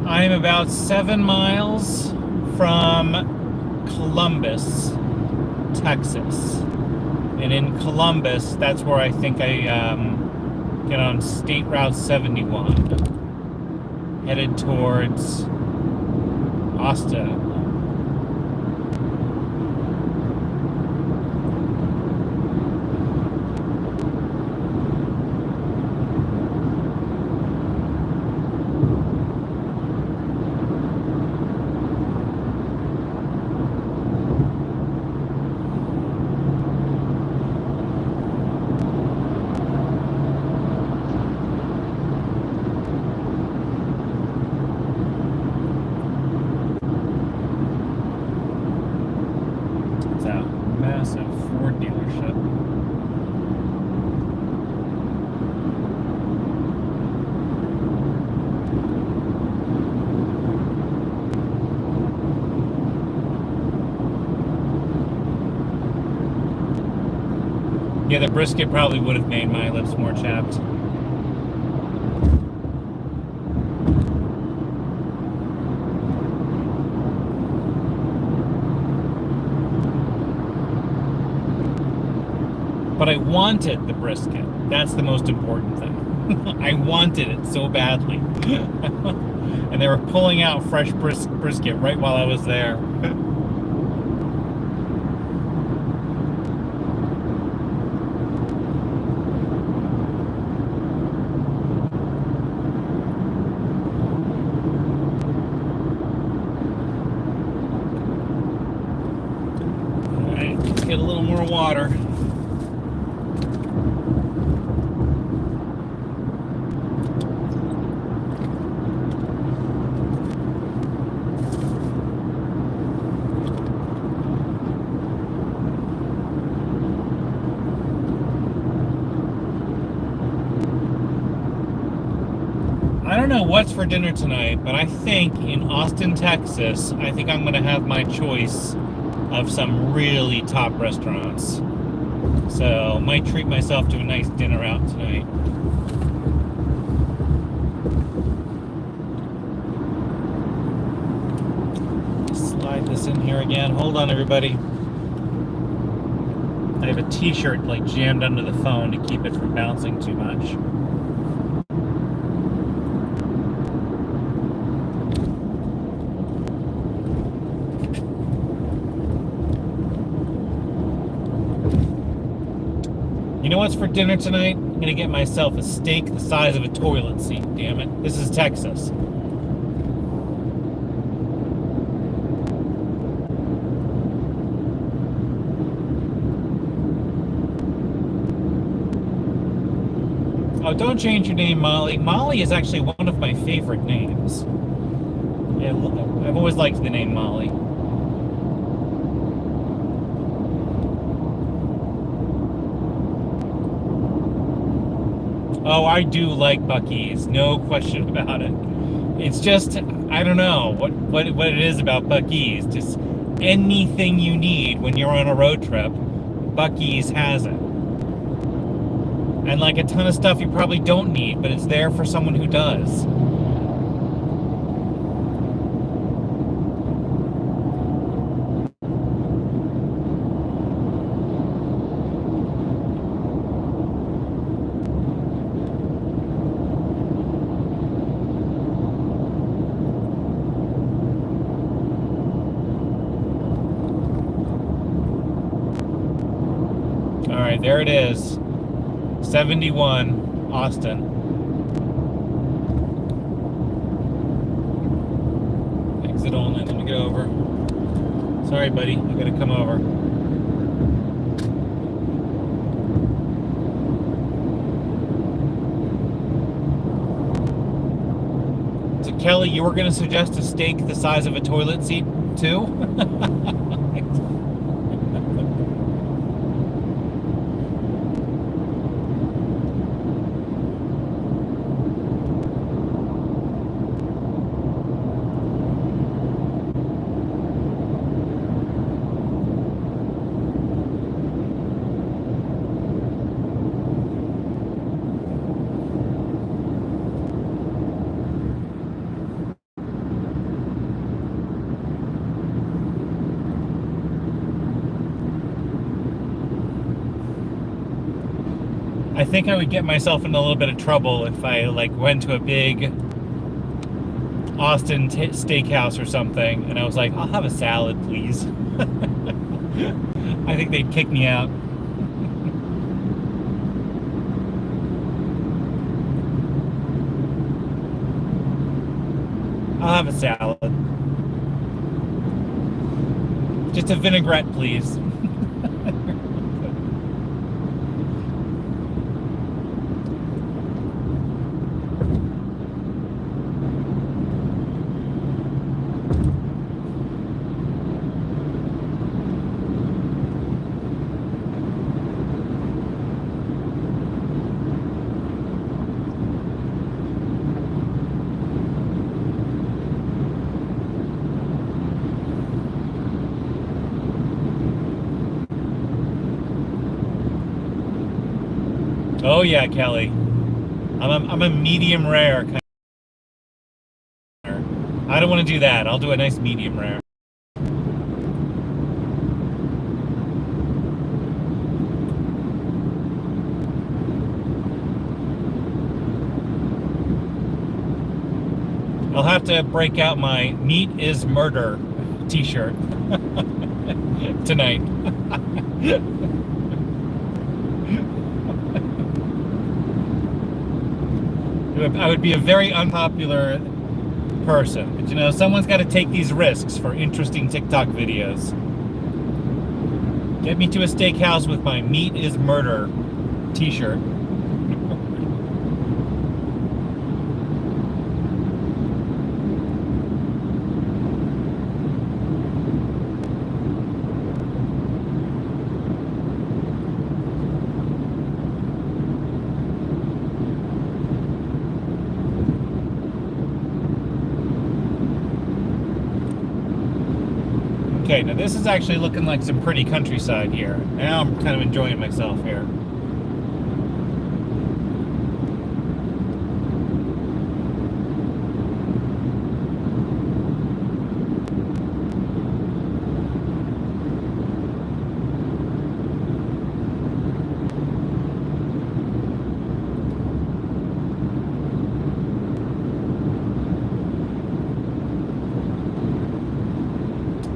I am about 7 miles from Columbus, Texas. And in Columbus, that's where I think I get on State Route 71, headed towards Austin. Massive Ford dealership. Yeah, the brisket probably would have made my lips more chapped. But I wanted the brisket. That's the most important thing. I wanted it so badly. And they were pulling out fresh brisket right while I was there. All right, let's get a little more water. I don't know what's for dinner tonight, but I think in Austin, Texas, I think I'm going to have my choice of some really top restaurants. So, might treat myself to a nice dinner out tonight. Slide this in here again. Hold on, everybody. I have a t-shirt like jammed under the phone to keep it from bouncing too much. You know what's for dinner tonight? I'm gonna get myself a steak the size of a toilet seat, damn it. This is Texas. Oh, don't change your name, Molly. Molly is actually one of my favorite names. Yeah, I've always liked the name Molly. Oh, I do like Buc-ee's, no question about it. It's just, I don't know what it is about Buc-ee's. Just anything you need when you're on a road trip, Buc-ee's has it. And like a ton of stuff you probably don't need, but it's there for someone who does. All right, there it is. 71, Austin. Exit only. Let me get over. Sorry, buddy. I gotta come over. So, Kelly, you were gonna suggest a steak the size of a toilet seat, too? I think I would get myself in a little bit of trouble if I like went to a big Austin steakhouse or something and I was like, I'll have a salad, please. I think they'd kick me out. I'll have a salad. Just a vinaigrette, please. Oh yeah, Kelly. I'm a medium rare kind of. I don't want to do that. I'll do a nice medium rare. to break out my "Meat is Murder" t-shirt tonight. I would be a very unpopular person, but you know, someone's got to take these risks for interesting TikTok videos. Get me to a steakhouse with my "Meat is Murder" t-shirt. Okay, now this is actually looking like some pretty countryside here. Now I'm kind of enjoying myself here.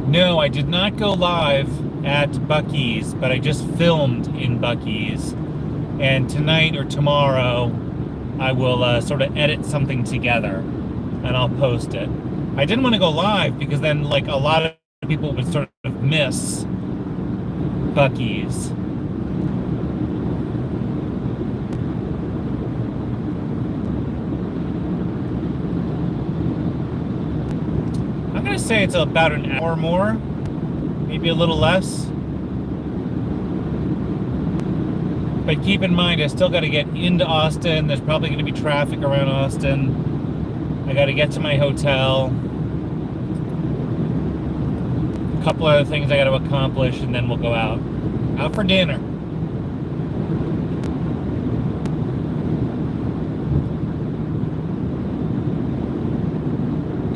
No, I did not go live at Buc-ee's, but I just filmed in Buc-ee's. And tonight or tomorrow, I will sort of edit something together and I'll post it. I didn't want to go live because then like a lot of people would sort of miss Buc-ee's. I'm going to say it's about an hour more, maybe a little less. But keep in mind, I still got to get into Austin. There's probably going to be traffic around Austin. I got to get to my hotel. A couple other things I got to accomplish, and then we'll go out. Out for dinner.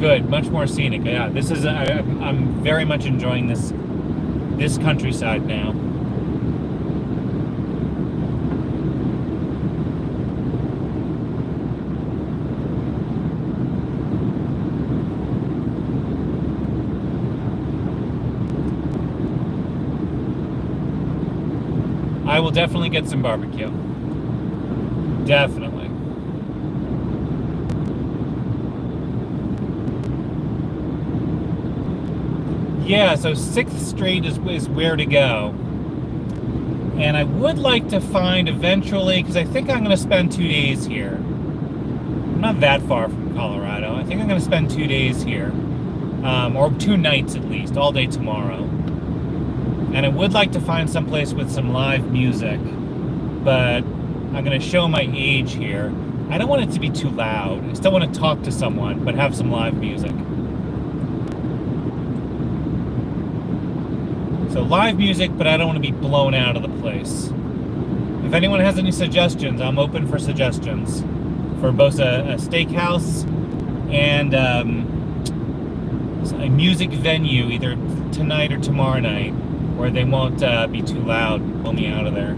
Good, much more scenic. Yeah, this is. I'm very much enjoying this countryside now. I will definitely get some barbecue. Definitely. Yeah, so 6th Street is where to go. And I would like to find eventually, because I think I'm going to spend 2 days here. I'm not that far from Colorado. I think I'm going to spend 2 days here. Or 2 nights at least, all day tomorrow. And I would like to find some place with some live music. But I'm going to show my age here. I don't want it to be too loud. I still want to talk to someone, but have some live music. So live music, but I don't want to be blown out of the place. If anyone has any suggestions, I'm open for suggestions for both a steakhouse and a music venue, either tonight or tomorrow night, where they won't be too loud, pull me out of there.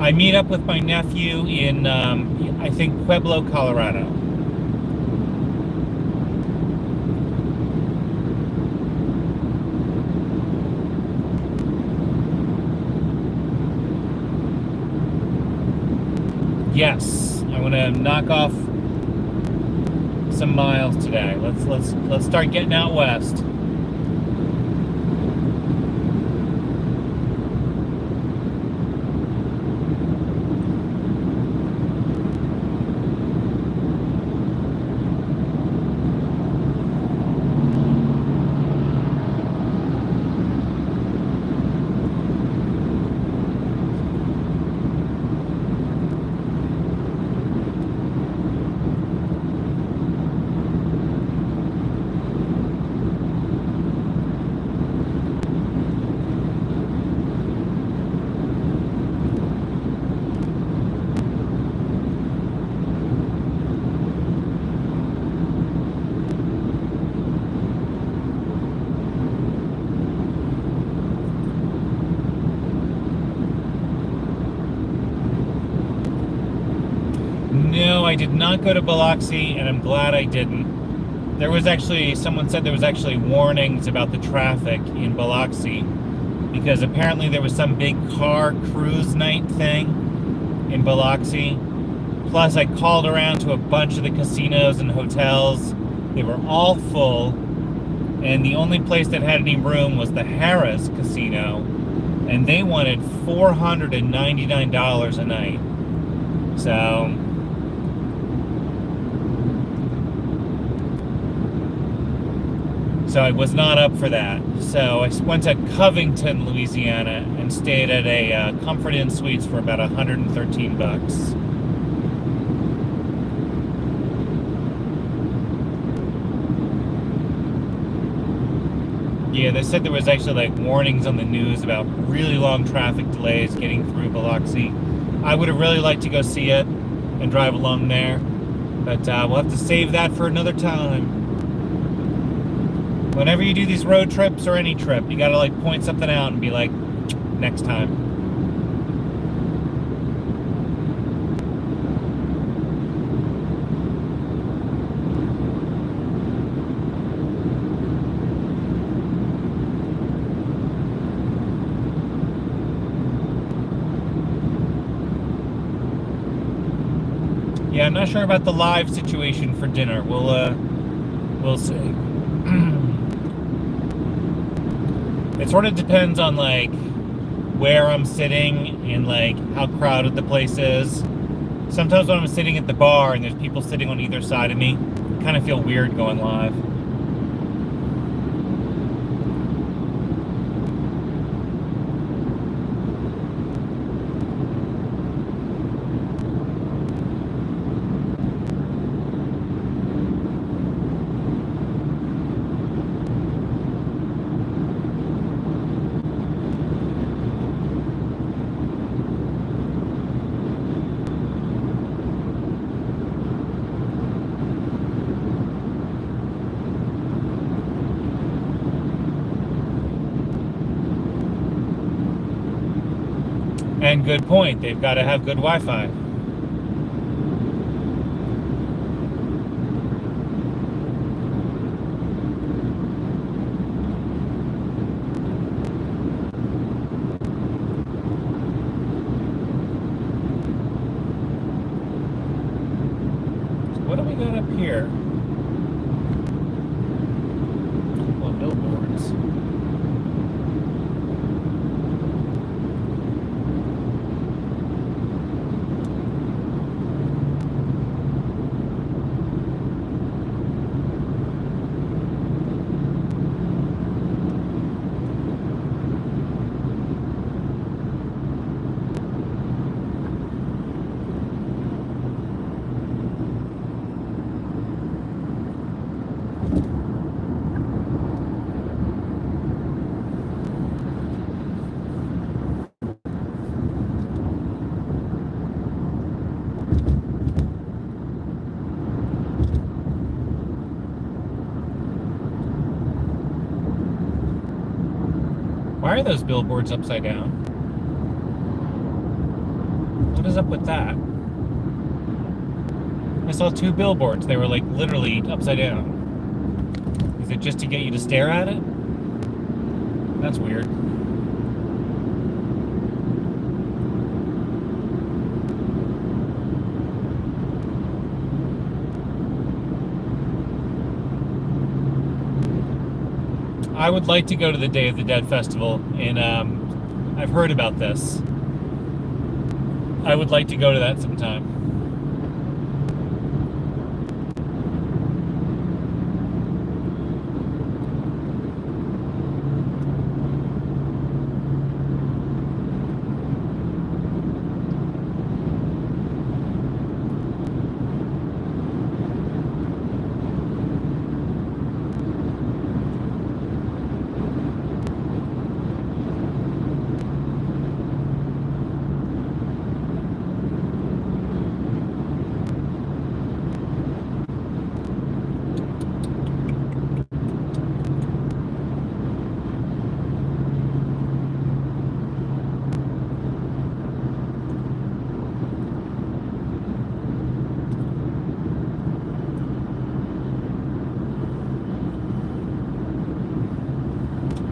I meet up with my nephew in, I think, Pueblo, Colorado. Yes, I want to knock off some miles today. Let's start getting out west. No, I did not go to Biloxi, and I'm glad I didn't. Someone said there was actually warnings about the traffic in Biloxi because apparently there was some big car cruise night thing in Biloxi. Plus, I called around to a bunch of the casinos and hotels. They were all full, and the only place that had any room was the Harrah's Casino, and they wanted $499 a night. So I was not up for that. So I went to Covington, Louisiana, and stayed at a Comfort Inn Suites for about $113. Yeah, they said there was actually like warnings on the news about really long traffic delays getting through Biloxi. I would have really liked to go see it and drive along there, but we'll have to save that for another time. Whenever you do these road trips or any trip, you gotta like point something out and be like, next time. Yeah, I'm not sure about the live situation for dinner. We'll see. It sort of depends on like where I'm sitting and like how crowded the place is. Sometimes when I'm sitting at the bar and there's people sitting on either side of me, I kind of feel weird going live. And good point, they've got to have good Wi-Fi. What do we got up here? Well, billboards. Why are those billboards upside down? What is up with that? I saw 2 billboards. They were like literally upside down. Is it just to get you to stare at it? That's weird. I would like to go to the Day of the Dead Festival, and I've heard about this. I would like to go to that sometime.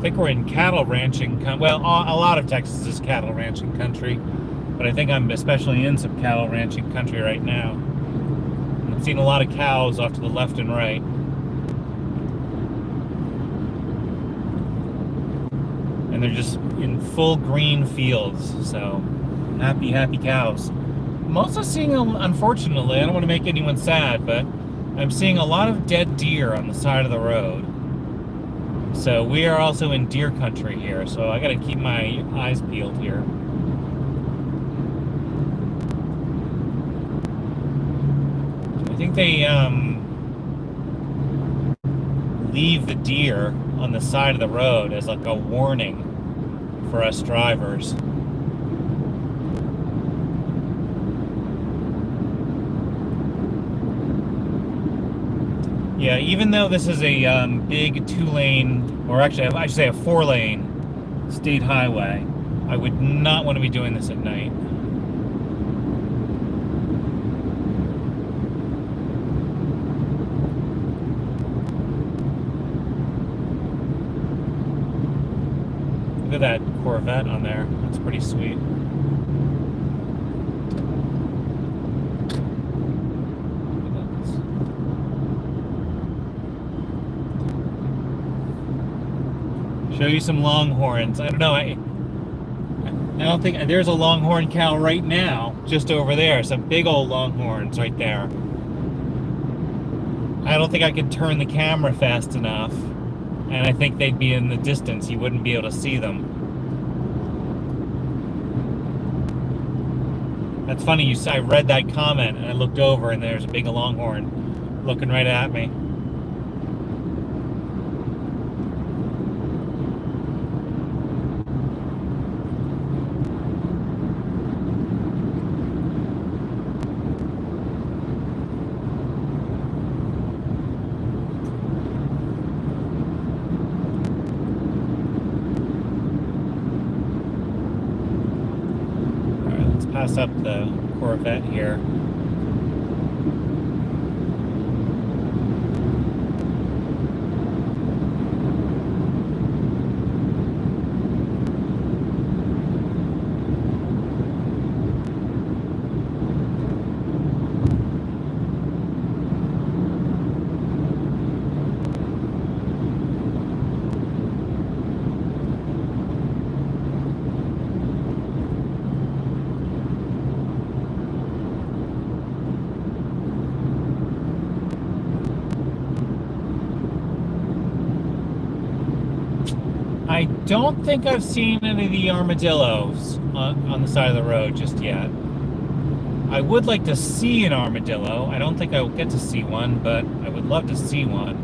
think we're in cattle ranching. Well, a lot of Texas is cattle ranching country, but I think I'm especially in some cattle ranching country right now. I'm seeing a lot of cows off to the left and right. And they're just in full green fields, so happy, happy cows. I'm also seeing, unfortunately, I don't want to make anyone sad, but I'm seeing a lot of dead deer on the side of the road. So we are also in deer country here, so I gotta keep my eyes peeled here. I think they leave the deer on the side of the road as like a warning for us drivers. Yeah, even though this is a big 2-lane, or actually I should say a 4-lane state highway, I would not want to be doing this at night. Look at that Corvette on there. That's pretty sweet. Show you some longhorns. I don't know. I don't think there's a longhorn cow right now, just over there. Some big old longhorns right there. I don't think I could turn the camera fast enough, and I think they'd be in the distance. You wouldn't be able to see them. That's funny. I read that comment, and I looked over, and there's a big longhorn looking right at me. Pass up the Corvette here. I don't think I've seen any of the armadillos on the side of the road just yet. I would like to see an armadillo. I don't think I will get to see one, but I would love to see one.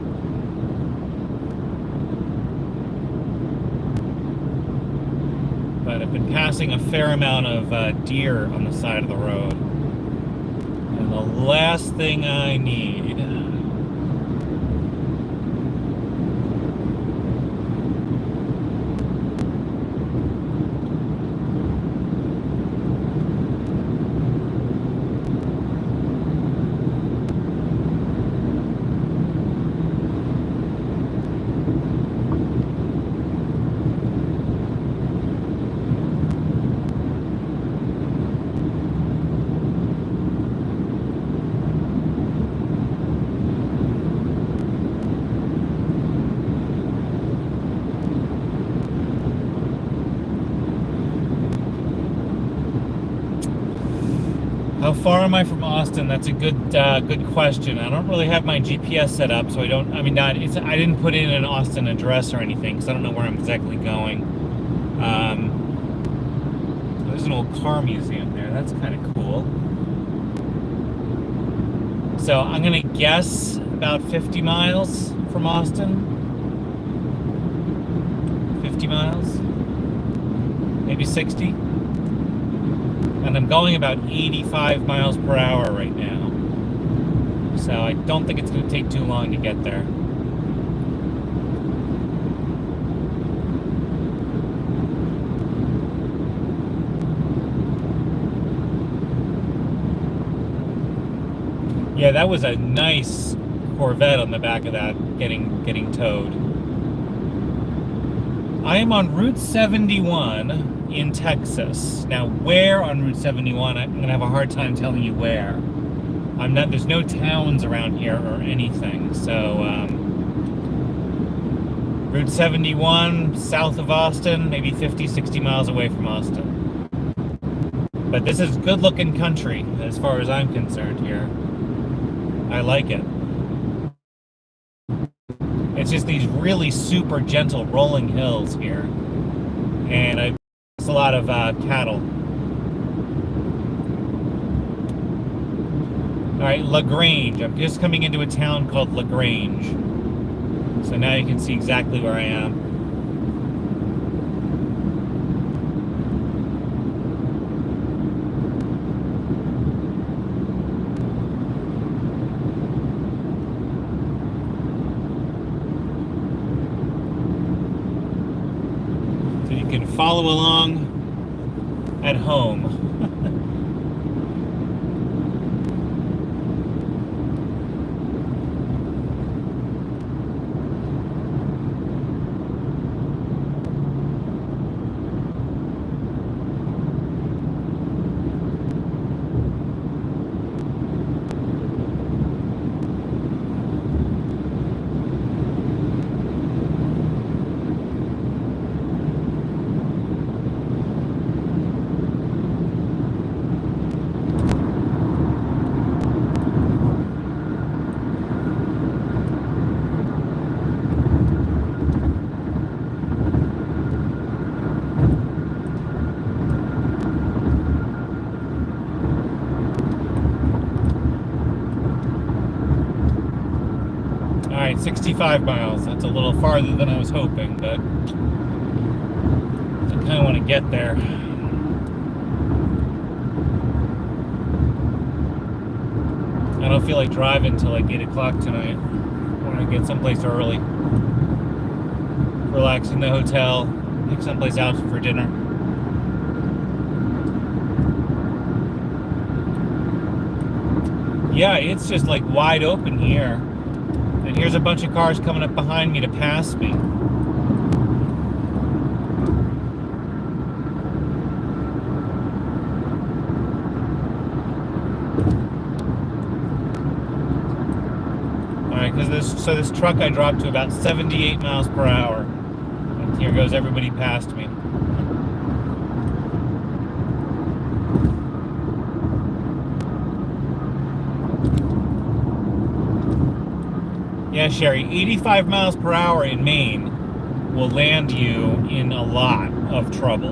But I've been passing a fair amount of deer on the side of the road. And the last thing I need... How far am I from Austin? That's a good question. I don't really have my GPS set up, so I didn't put in an Austin address or anything, because I don't know where I'm exactly going. There's an old car museum there. That's kind of cool. So I'm gonna guess about 50 miles from Austin. 50 miles, maybe 60. And I'm going about 85 miles per hour right now. So I don't think it's going to take too long to get there. Yeah, that was a nice Corvette on the back of that getting towed. I am on Route 71 in Texas. Now, where on Route 71? I'm gonna have a hard time telling you where. I'm not. There's no towns around here or anything. So, Route 71, south of Austin, maybe 50, 60 miles away from Austin. But this is good-looking country as far as I'm concerned here. I like it. It's just these really super gentle rolling hills here. And it's a lot of cattle. Alright, LaGrange. I'm just coming into a town called LaGrange. So now you can see exactly where I am. So you can follow along at home. Alright, 65 miles. That's a little farther than I was hoping, but I kind of want to get there. I don't feel like driving until like 8 o'clock tonight. I want to get someplace early. Relax in the hotel. Pick someplace out for dinner. Yeah, it's just like wide open here. And here's a bunch of cars coming up behind me to pass me. Alright, because this truck I dropped to about 78 miles per hour. And here goes everybody past me. Yeah, Sherry, 85 miles per hour in Maine will land you in a lot of trouble.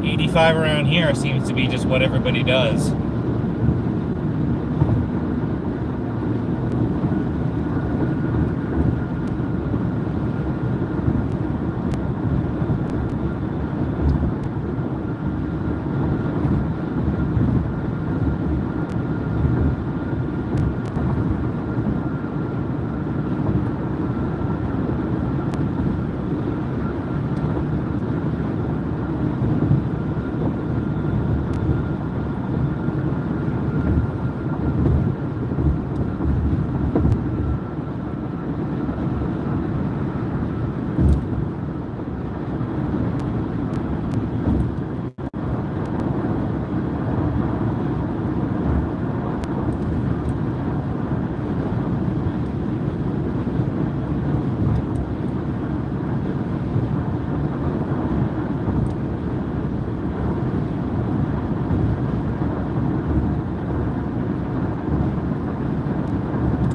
85 around here seems to be just what everybody does.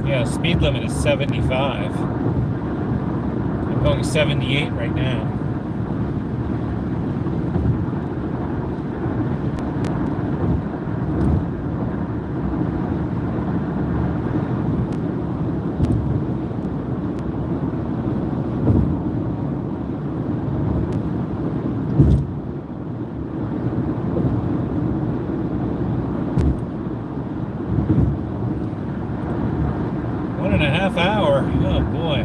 Yeah, speed limit is 75. I'm going 78 right now. Hour. Oh boy.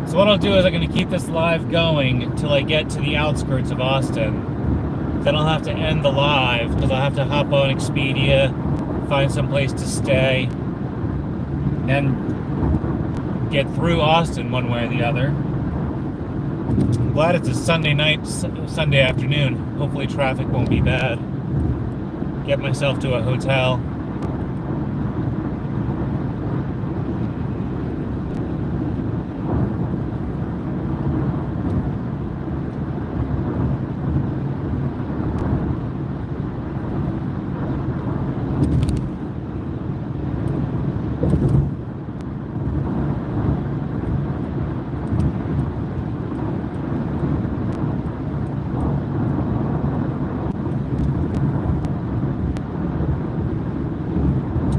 So what I'll do is I'm going to keep this live going until I get to the outskirts of Austin. Then I'll have to end the live because I'll have to hop on Expedia, find some place to stay, and get through Austin one way or the other. I'm glad it's a Sunday night, Sunday afternoon. Hopefully traffic won't be bad. Get myself to a hotel.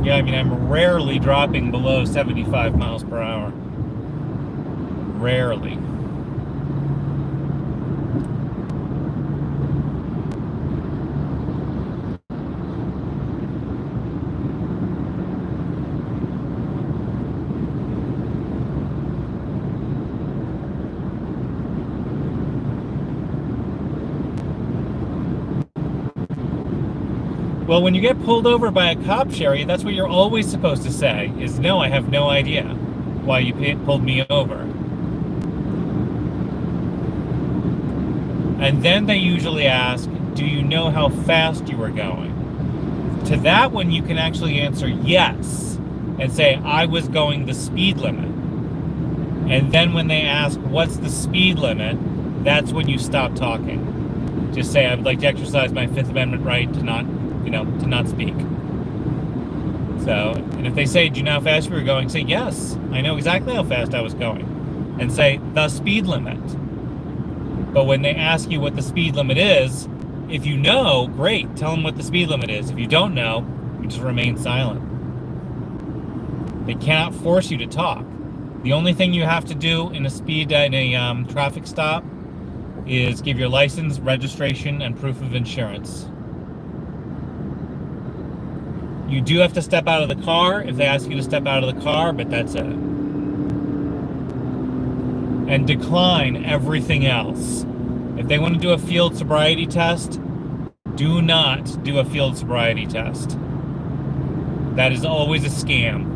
Yeah, I mean, I'm rarely dropping below 75 miles per hour. Rarely. Well, when you get pulled over by a cop, Sherry, that's what you're always supposed to say, is no, I have no idea why you pulled me over. And then they usually ask, do you know how fast you were going? To that one, you can actually answer yes and say, I was going the speed limit. And then when they ask, what's the speed limit? That's when you stop talking. Just say, I would like to exercise my Fifth Amendment right to not speak. So, and if they say, do you know how fast we were going? Say, yes, I know exactly how fast I was going. And say, the speed limit. But when they ask you what the speed limit is, if you know, great, tell them what the speed limit is. If you don't know, you just remain silent. They cannot force you to talk. The only thing you have to do in a traffic stop is give your license, registration, and proof of insurance. You do have to step out of the car if they ask you to step out of the car, but that's it. And decline everything else. If they want to do a field sobriety test, do not do a field sobriety test. That is always a scam.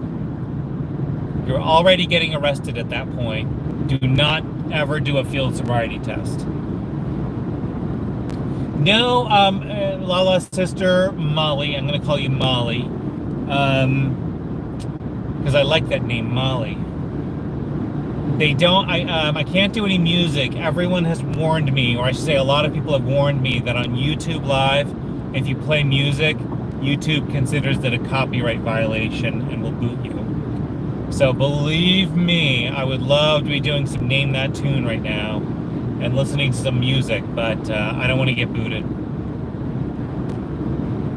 You're already getting arrested at that point. Do not ever do a field sobriety test. No, Lala's sister, Molly, I'm going to call you Molly, because I like that name, Molly. They don't, I can't do any music. Everyone has warned me, or I should say a lot of people have warned me that on YouTube Live, if you play music, YouTube considers that a copyright violation and will boot you. So believe me, I would love to be doing some Name That Tune right now and listening to some music, but I don't want to get booted.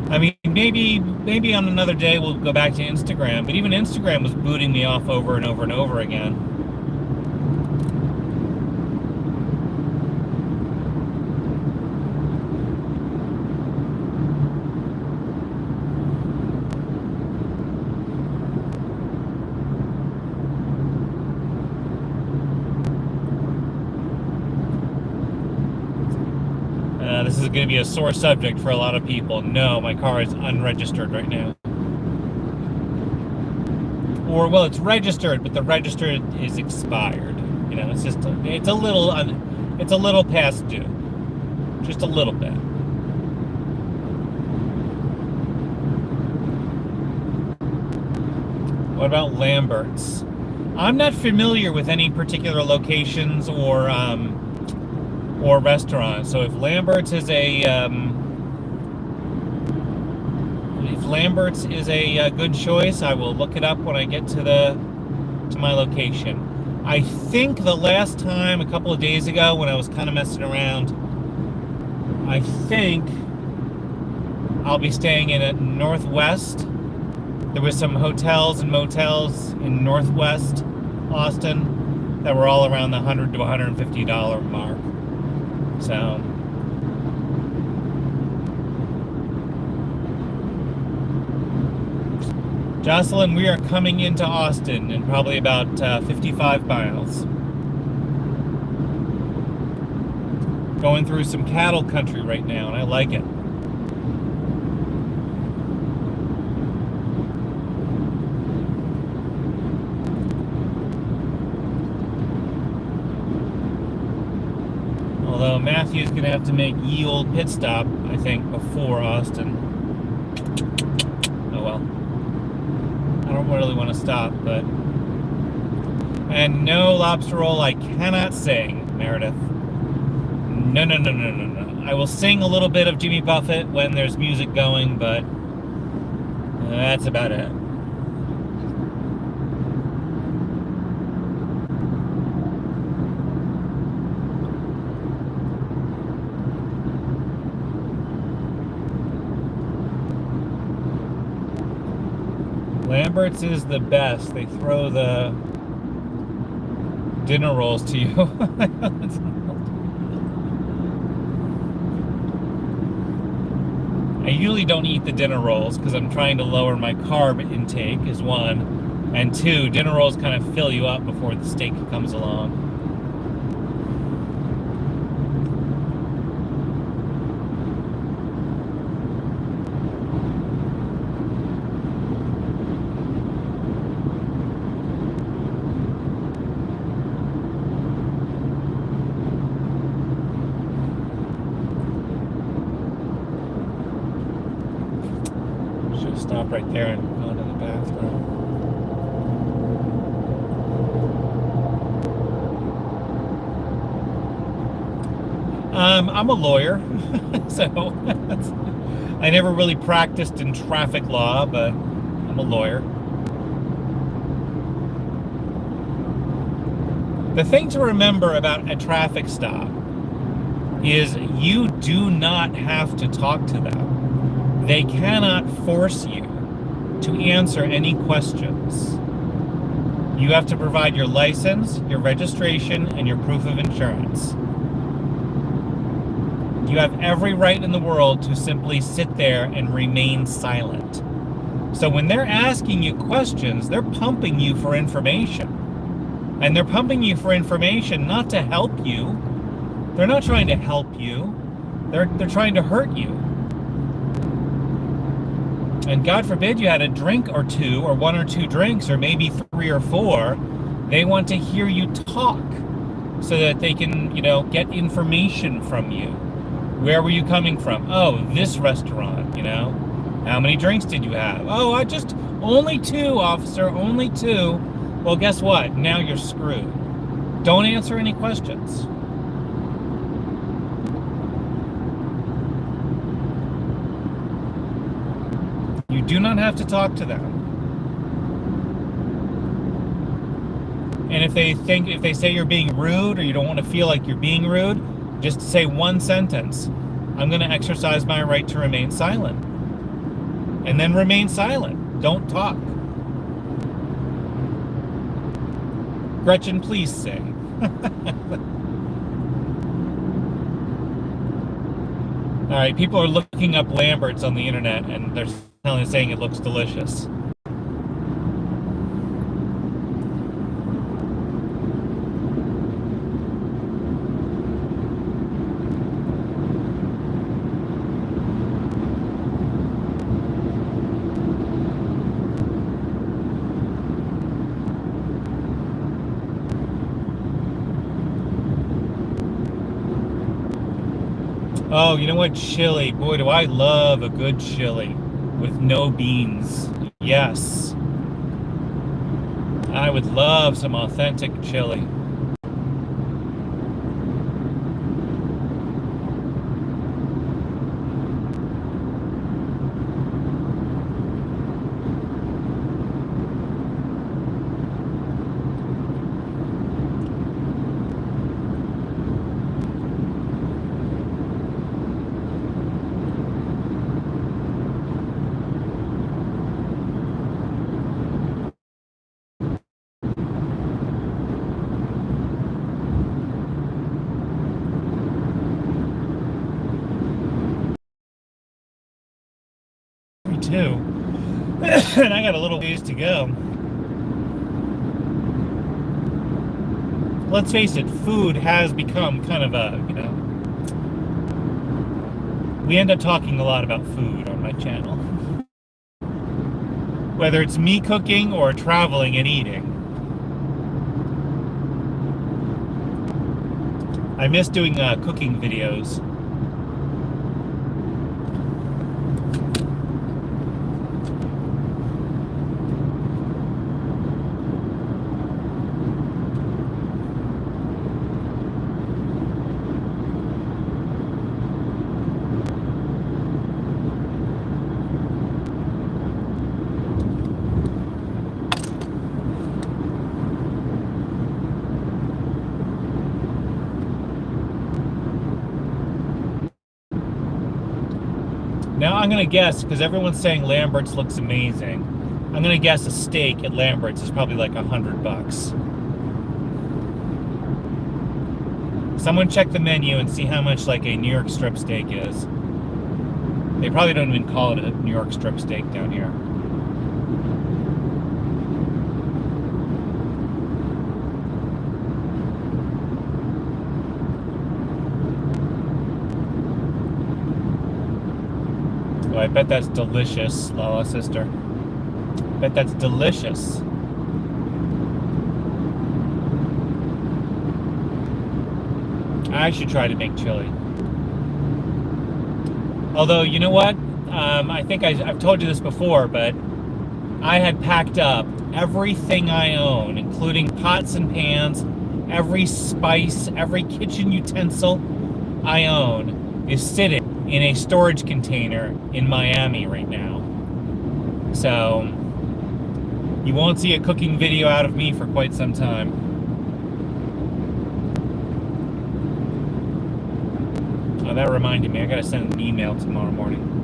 I mean, maybe on another day we'll go back to Instagram, but even Instagram was booting me off over and over and over again. This is going to be a sore subject for a lot of people. No, my car is unregistered right now. Or, well, it's registered, but the registered is expired. You know, it's just, it's a little past due. Just a little bit. What about Lambert's? I'm not familiar with any particular locations or restaurants. So if Lambert's is a good choice, I will look it up when I get to my location. I think the last time, a couple of days ago, when I was kind of messing around, I think I'll be staying in at Northwest. There was some hotels and motels in Northwest Austin that were all around the $100 to $150 mark. So, Jocelyn, we are coming into Austin in probably about 55 miles. Going through some cattle country right now, and I like it. Although Matthew's going to have to make ye old pit stop, I think, before Austin. Oh well. I don't really want to stop, but... And no lobster roll, I cannot sing, Meredith. No, no, no, no, no, no. I will sing a little bit of Jimmy Buffett when there's music going, but that's about it. Lambert's is the best. They throw the dinner rolls to you. I usually don't eat the dinner rolls because I'm trying to lower my carb intake, is one. And two, dinner rolls kind of fill you up before the steak comes along. Stop right there and go into the bathroom. I'm a lawyer, so I never really practiced in traffic law, but I'm a lawyer. The thing to remember about a traffic stop is you do not have to talk to them. They cannot force you to answer any questions. You have to provide your license, your registration, and your proof of insurance. You have every right in the world to simply sit there and remain silent. So when they're asking you questions, they're pumping you for information. And they're pumping you for information not to help you. They're not trying to help you. They're trying to hurt you. And God forbid you had a drink or two, or one or two drinks, or maybe three or four. They want to hear you talk so that they can, get information from you. Where were you coming from? Oh, this restaurant, How many drinks did you have? Oh, only two, officer, only two. Well, guess what? Now you're screwed. Don't answer any questions. You do not have to talk to them. And if they say you're being rude or you don't want to feel like you're being rude, just say one sentence. I'm going to exercise my right to remain silent. And then remain silent. Don't talk. Gretchen, please sing. All right, people are looking up Lambert's on the internet and they're saying it looks delicious. Oh, you know what? Chili. Boy, do I love a good chili with no beans. Yes. I would love some authentic chili. Too. And I got a little ways to go. Let's face it, food has become kind of a, we end up talking a lot about food on my channel. Whether it's me cooking or traveling and eating. I miss doing cooking videos. Now I'm going to guess, because everyone's saying Lambert's looks amazing, I'm going to guess a steak at Lambert's is probably like $100. Someone check the menu and see how much like a New York strip steak is. They probably don't even call it a New York strip steak down here. Oh, I bet that's delicious, Lala sister. Bet that's delicious. I should try to make chili. Although, you know what? I think I've told you this before, but I had packed up everything I own, including pots and pans, every spice, every kitchen utensil I own is sitting in a storage container in Miami right now. So you won't see a cooking video out of me for quite some time. Oh, that reminded me, I gotta send an email tomorrow morning.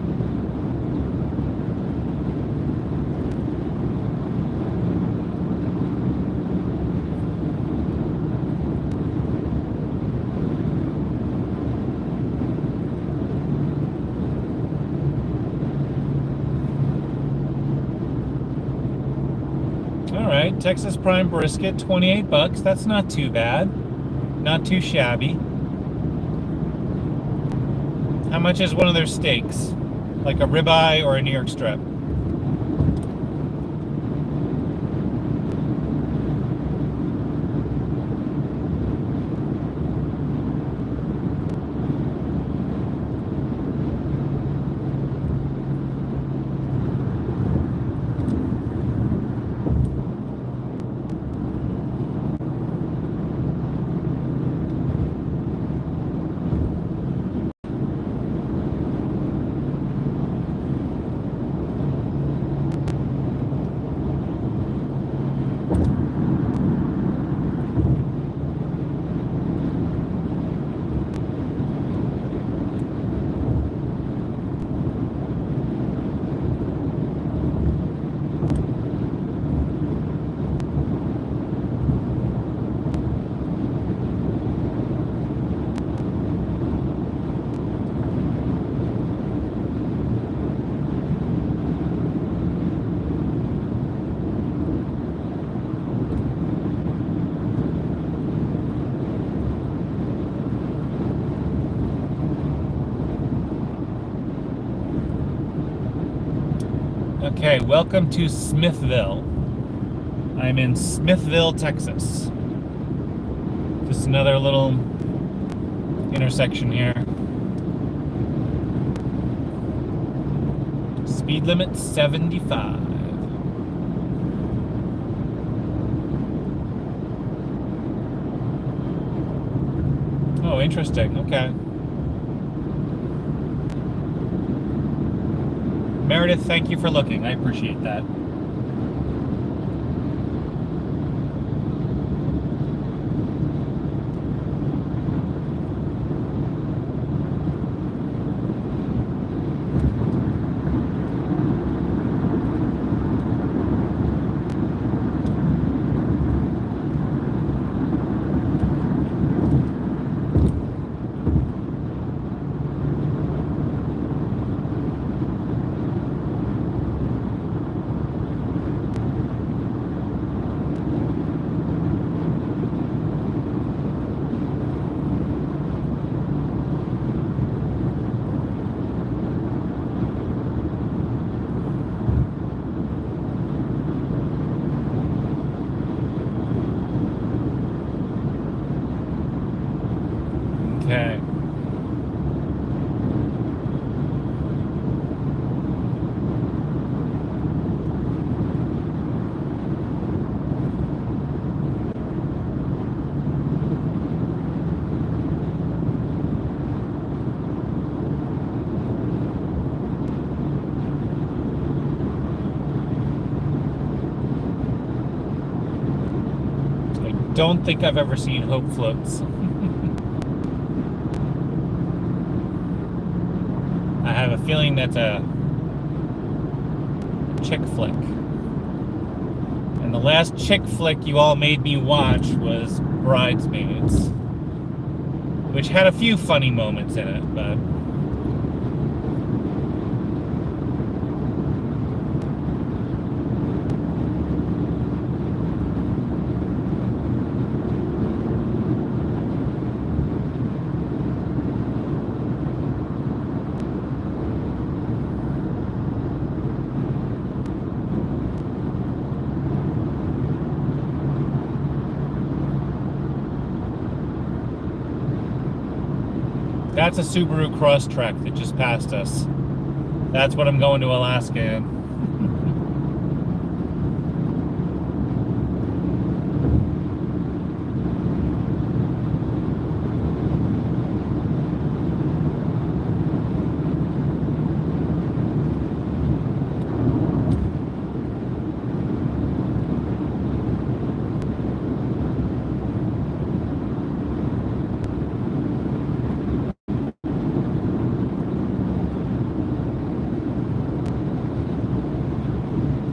All right, Texas Prime brisket, $28. That's not too bad. Not too shabby. How much is one of their steaks? Like a ribeye or a New York strip? Okay, welcome to Smithville. I'm in Smithville, Texas. Just another little intersection here. Speed limit 75. Oh, interesting. Okay. Meredith, thank you for looking. I appreciate that. don't think I've ever seen Hope Floats. I have a feeling that's a chick flick. And the last chick flick you all made me watch was Bridesmaids, which had a few funny moments in it, but that's a Subaru Crosstrek that just passed us. That's what I'm going to Alaska in.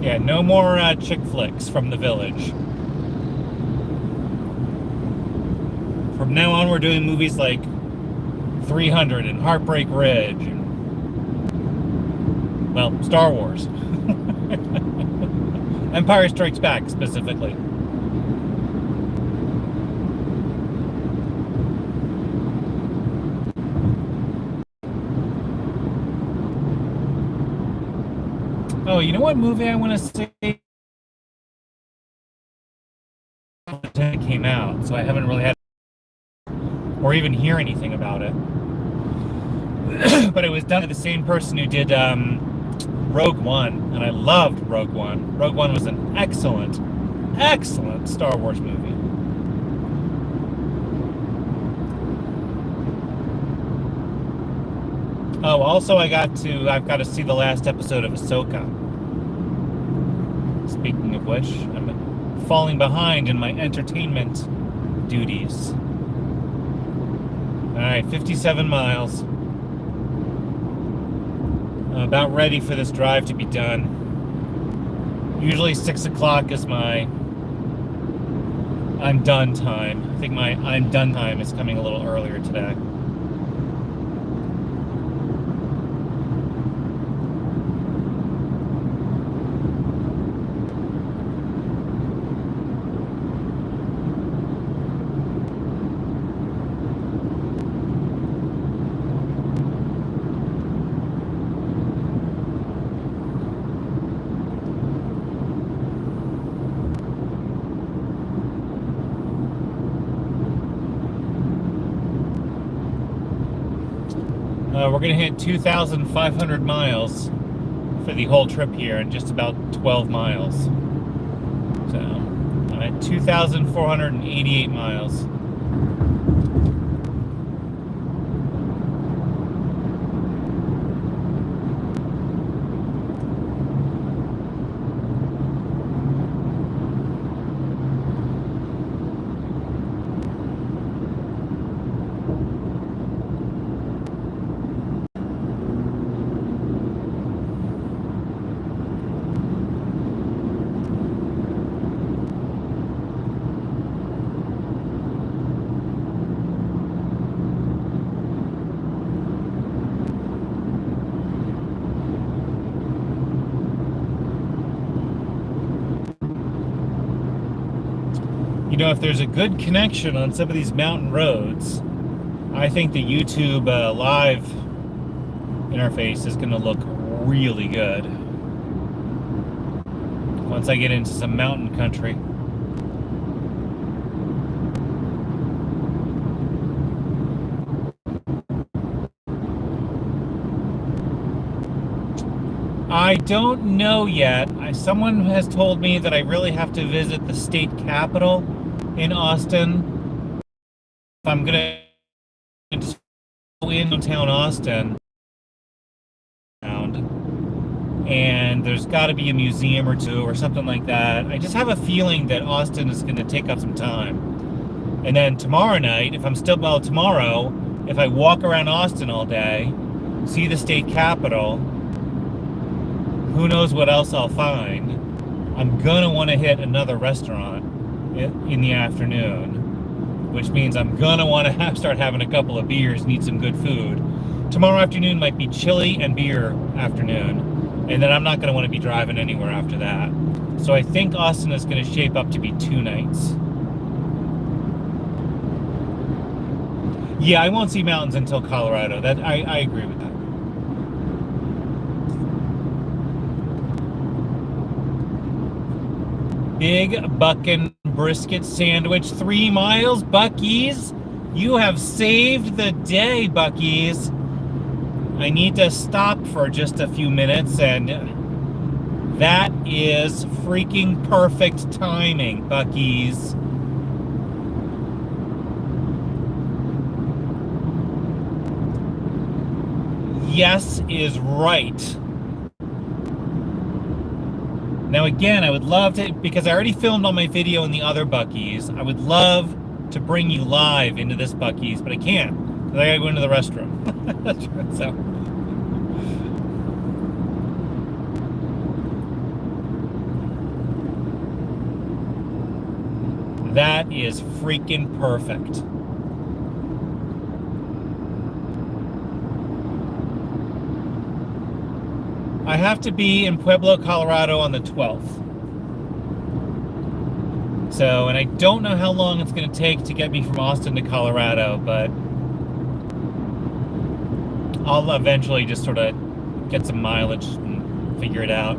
Yeah, no more chick flicks from the village. From now on, we're doing movies like 300 and Heartbreak Ridge and, well, Star Wars. Empire Strikes Back, specifically. Oh, you know what movie I want to see? It came out, so I haven't really had or even hear anything about it. But it was done by the same person who did Rogue One, and I loved Rogue One. Rogue One was an excellent, excellent Star Wars movie. Oh, also I've got to see the last episode of Ahsoka. Speaking of which, I'm falling behind in my entertainment duties. Alright, 57 miles. I'm about ready for this drive to be done. Usually 6 o'clock is my I'm done time. I think my I'm done time is coming a little earlier today. We're going to hit 2,500 miles for the whole trip here in just about 12 miles. So, I'm at 2,488 miles. You know, if there's a good connection on some of these mountain roads, I think the YouTube live interface is going to look really good once I get into some mountain country. I don't know yet. Someone has told me that I really have to visit the state capitol in Austin. If I'm gonna go in downtown Austin, and there's got to be a museum or two or something like that. I just have a feeling that Austin is going to take up some time. And then tomorrow night, if I'm still, well, tomorrow, if I walk around Austin all day, see the state capitol, who knows what else I'll find. I'm gonna want to hit another restaurant in the afternoon, which means I'm gonna want to start having a couple of beers and eat some good food. Tomorrow afternoon might be chili and beer afternoon, and then I'm not gonna want to be driving anywhere after that. So I think Austin is gonna shape up to be 2 nights. Yeah, I won't see mountains until Colorado. That I agree with that. Big Buckin' Brisket Sandwich, 3 miles, Buc-ee's. You have saved the day, Buc-ee's. I need to stop for just a few minutes, and that is freaking perfect timing, Buc-ee's. Yes is right. Now again, I would love to, because I already filmed all my video in the other Buc-ee's, I would love to bring you live into this Buc-ee's, but I can't, because I gotta go into the restroom. So. That is freaking perfect. I have to be in Pueblo, Colorado on the 12th. So, and I don't know how long it's going to take to get me from Austin to Colorado, but I'll eventually just sort of get some mileage and figure it out.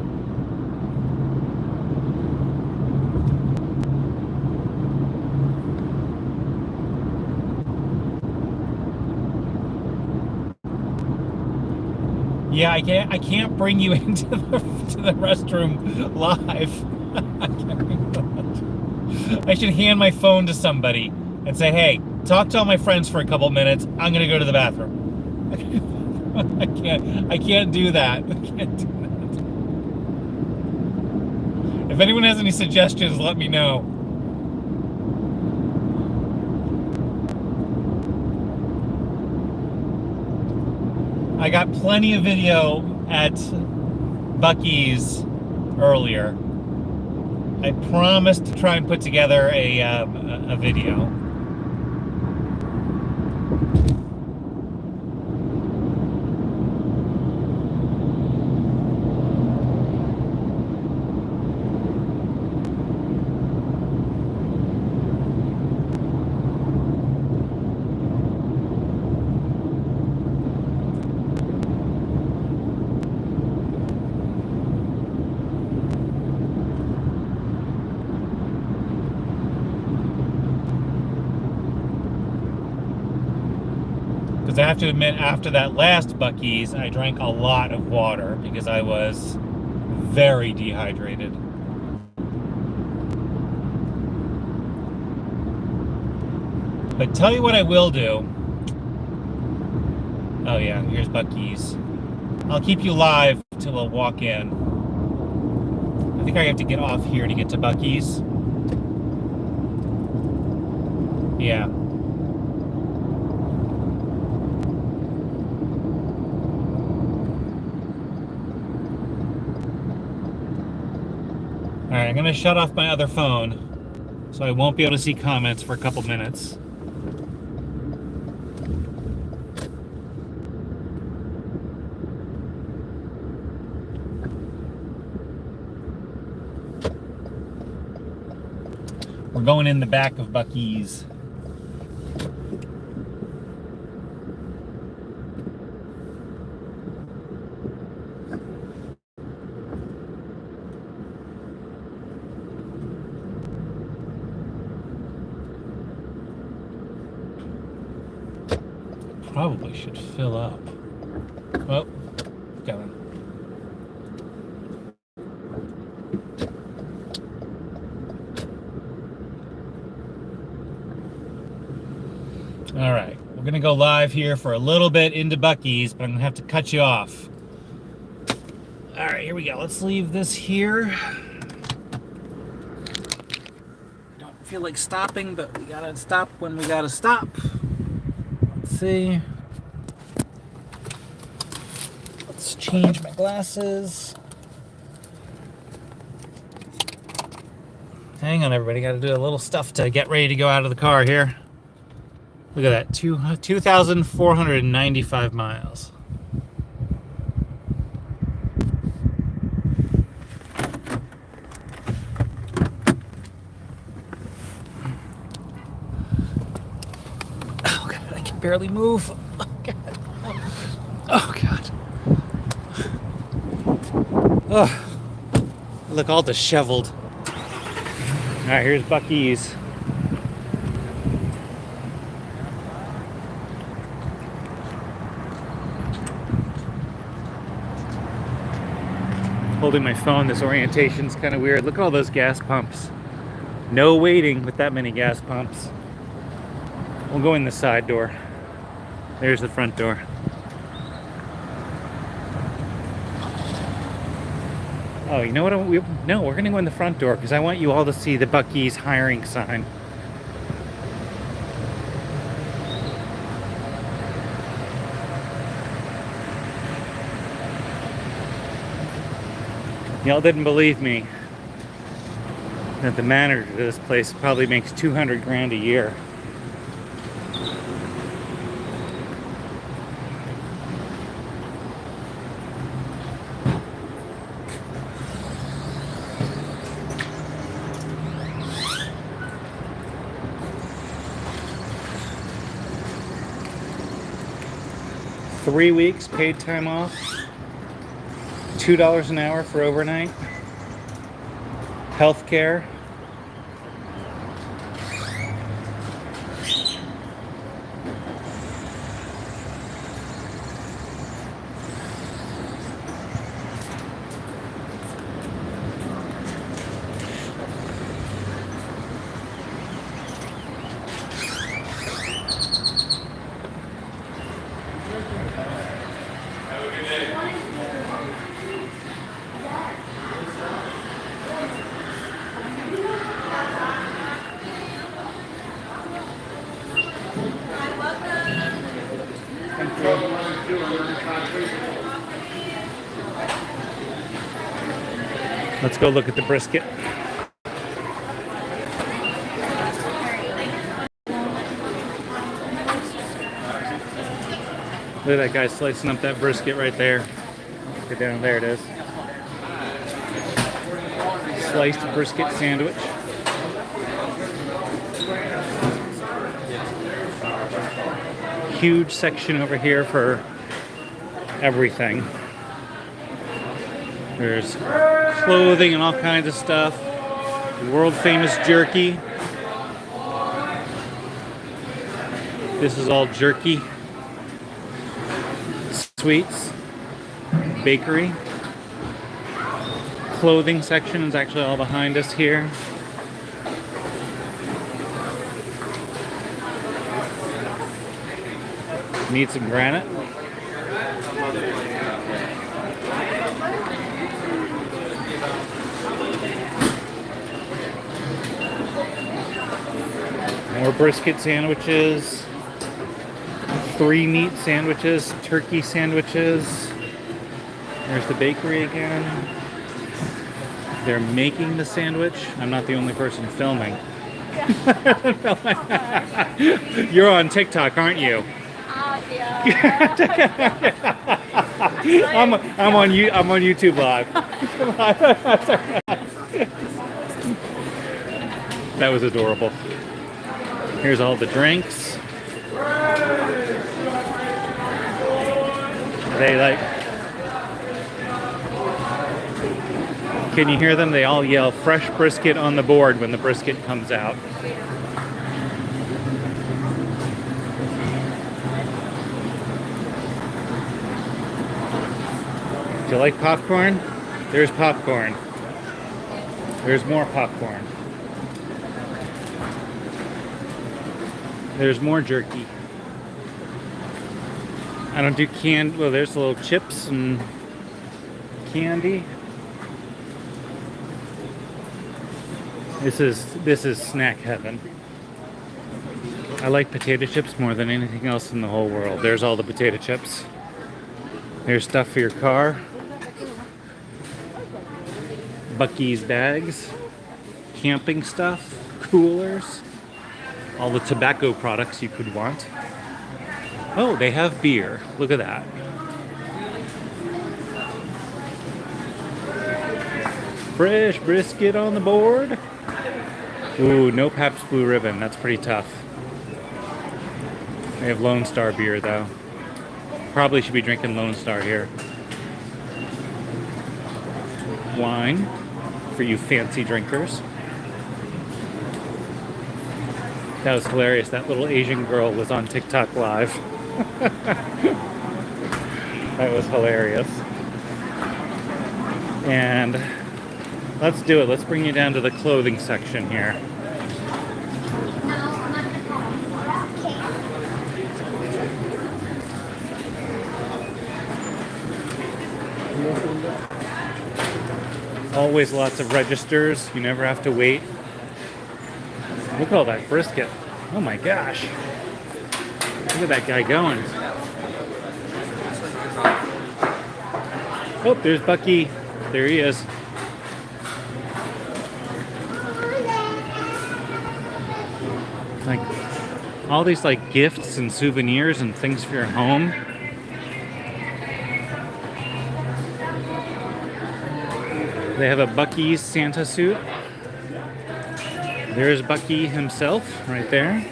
Yeah, I can't bring you into the restroom live. I should hand my phone to somebody and say, "Hey, talk to all my friends for a couple minutes. I'm gonna go to the bathroom." I can't do that. I can't do that. If anyone has any suggestions, let me know. I got plenty of video at Buc-ee's earlier. I promised to try and put together a video. Because I have to admit, after that last Buc-ee's, I drank a lot of water because I was very dehydrated. But tell you what I will do. Oh yeah, here's Buc-ee's. I'll keep you live till I'll walk in. I think I have to get off here to get to Buc-ee's. Yeah. Alright, I'm going to shut off my other phone, so I won't be able to see comments for a couple minutes. We're going in the back of Buc-ee's. Probably should fill up. Oh, going. All right, we're gonna go live here for a little bit into Buc-ee's, but I'm gonna have to cut you off. All right, here we go. Let's leave this here. feel like stopping, but we gotta stop when we gotta stop. Let's see. Let's change my glasses. Hang on, everybody. Got to do a little stuff to get ready to go out of the car here. Look at that. 2,495 miles. Oh, God. I can barely move. Oh, God. Oh, God. Oh, look all disheveled. All right, here's Buc-ee's. Holding my phone, this orientation's kind of weird. Look at all those gas pumps. No waiting with that many gas pumps. We'll go in the side door. There's the front door. Oh, you know what? No, we're going to go in the front door because I want you all to see the Buc-ee's hiring sign. Y'all didn't believe me that the manager of this place probably makes 200 grand a year. Three weeks paid time off, $2 an hour for overnight, health care, Let's go look at the brisket. Look at that guy slicing up that brisket right there. Get down, there it is. Sliced brisket sandwich. Huge section over here for everything. There's clothing and all kinds of stuff. World famous jerky. This is all jerky. Sweets. Bakery. Clothing section is actually all behind us here. Need some granite. More brisket sandwiches, 3 meat sandwiches, turkey sandwiches. There's the bakery again. They're making the sandwich. I'm not the only person filming. You're on TikTok, aren't you? I'm on YouTube Live. That was adorable. Here's all the drinks. They like. Can you hear them? They all yell "fresh brisket on the board" when the brisket comes out. Do you like popcorn? There's popcorn. There's more popcorn. There's more jerky. I don't do canned. Well, there's little chips and candy. This is snack heaven. I like potato chips more than anything else in the whole world. There's all the potato chips. There's stuff for your car. Bucky's bags. Camping stuff. Coolers. All the tobacco products you could want. Oh, they have beer. Look at that. Fresh brisket on the board. Ooh, no Pabst Blue Ribbon. That's pretty tough. They have Lone Star beer, though. Probably should be drinking Lone Star here. Wine for you fancy drinkers. That was hilarious. That little Asian girl was on TikTok live. That was hilarious. And let's do it. Let's bring you down to the clothing section here. Always lots of registers. You never have to wait. Look at all that brisket. Oh my gosh. Look at that guy going. Oh, there's Bucky. There he is. Like all these like gifts and souvenirs and things for your home. They have a Bucky's Santa suit. There's Bucky himself right there.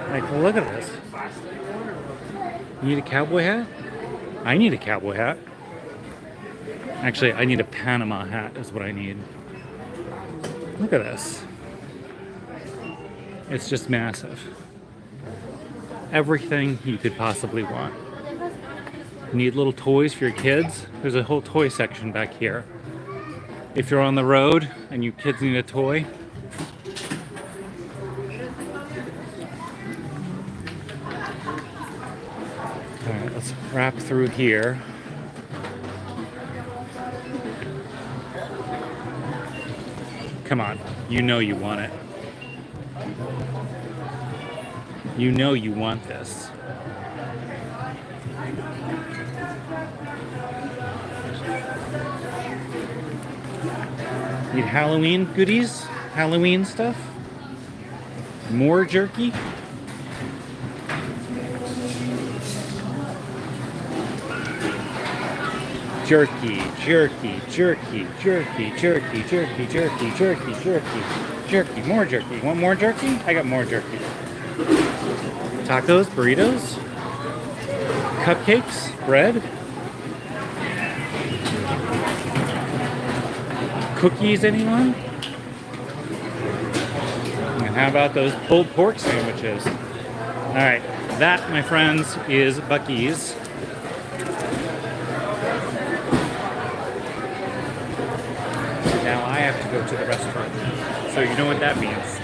Like, look at this. You need a cowboy hat? I need a cowboy hat. Actually, I need a Panama hat is what I need. Look at this. It's just massive. Everything you could possibly want. Need little toys for your kids? There's a whole toy section back here. If you're on the road and you kids need a toy. Alright, let's wrap through here. Come on, you know you want it. You know you want this. Need Halloween goodies? Halloween stuff? More jerky? Jerky, jerky, jerky, jerky, jerky, jerky, jerky, jerky, jerky, jerky, more jerky. Want more jerky? I got more jerky. Tacos, burritos, cupcakes, bread. Cookies, anyone? And how about those pulled pork sandwiches? All right, that, my friends, is Bucky's. Now I have to go to the restaurant, so you know what that means.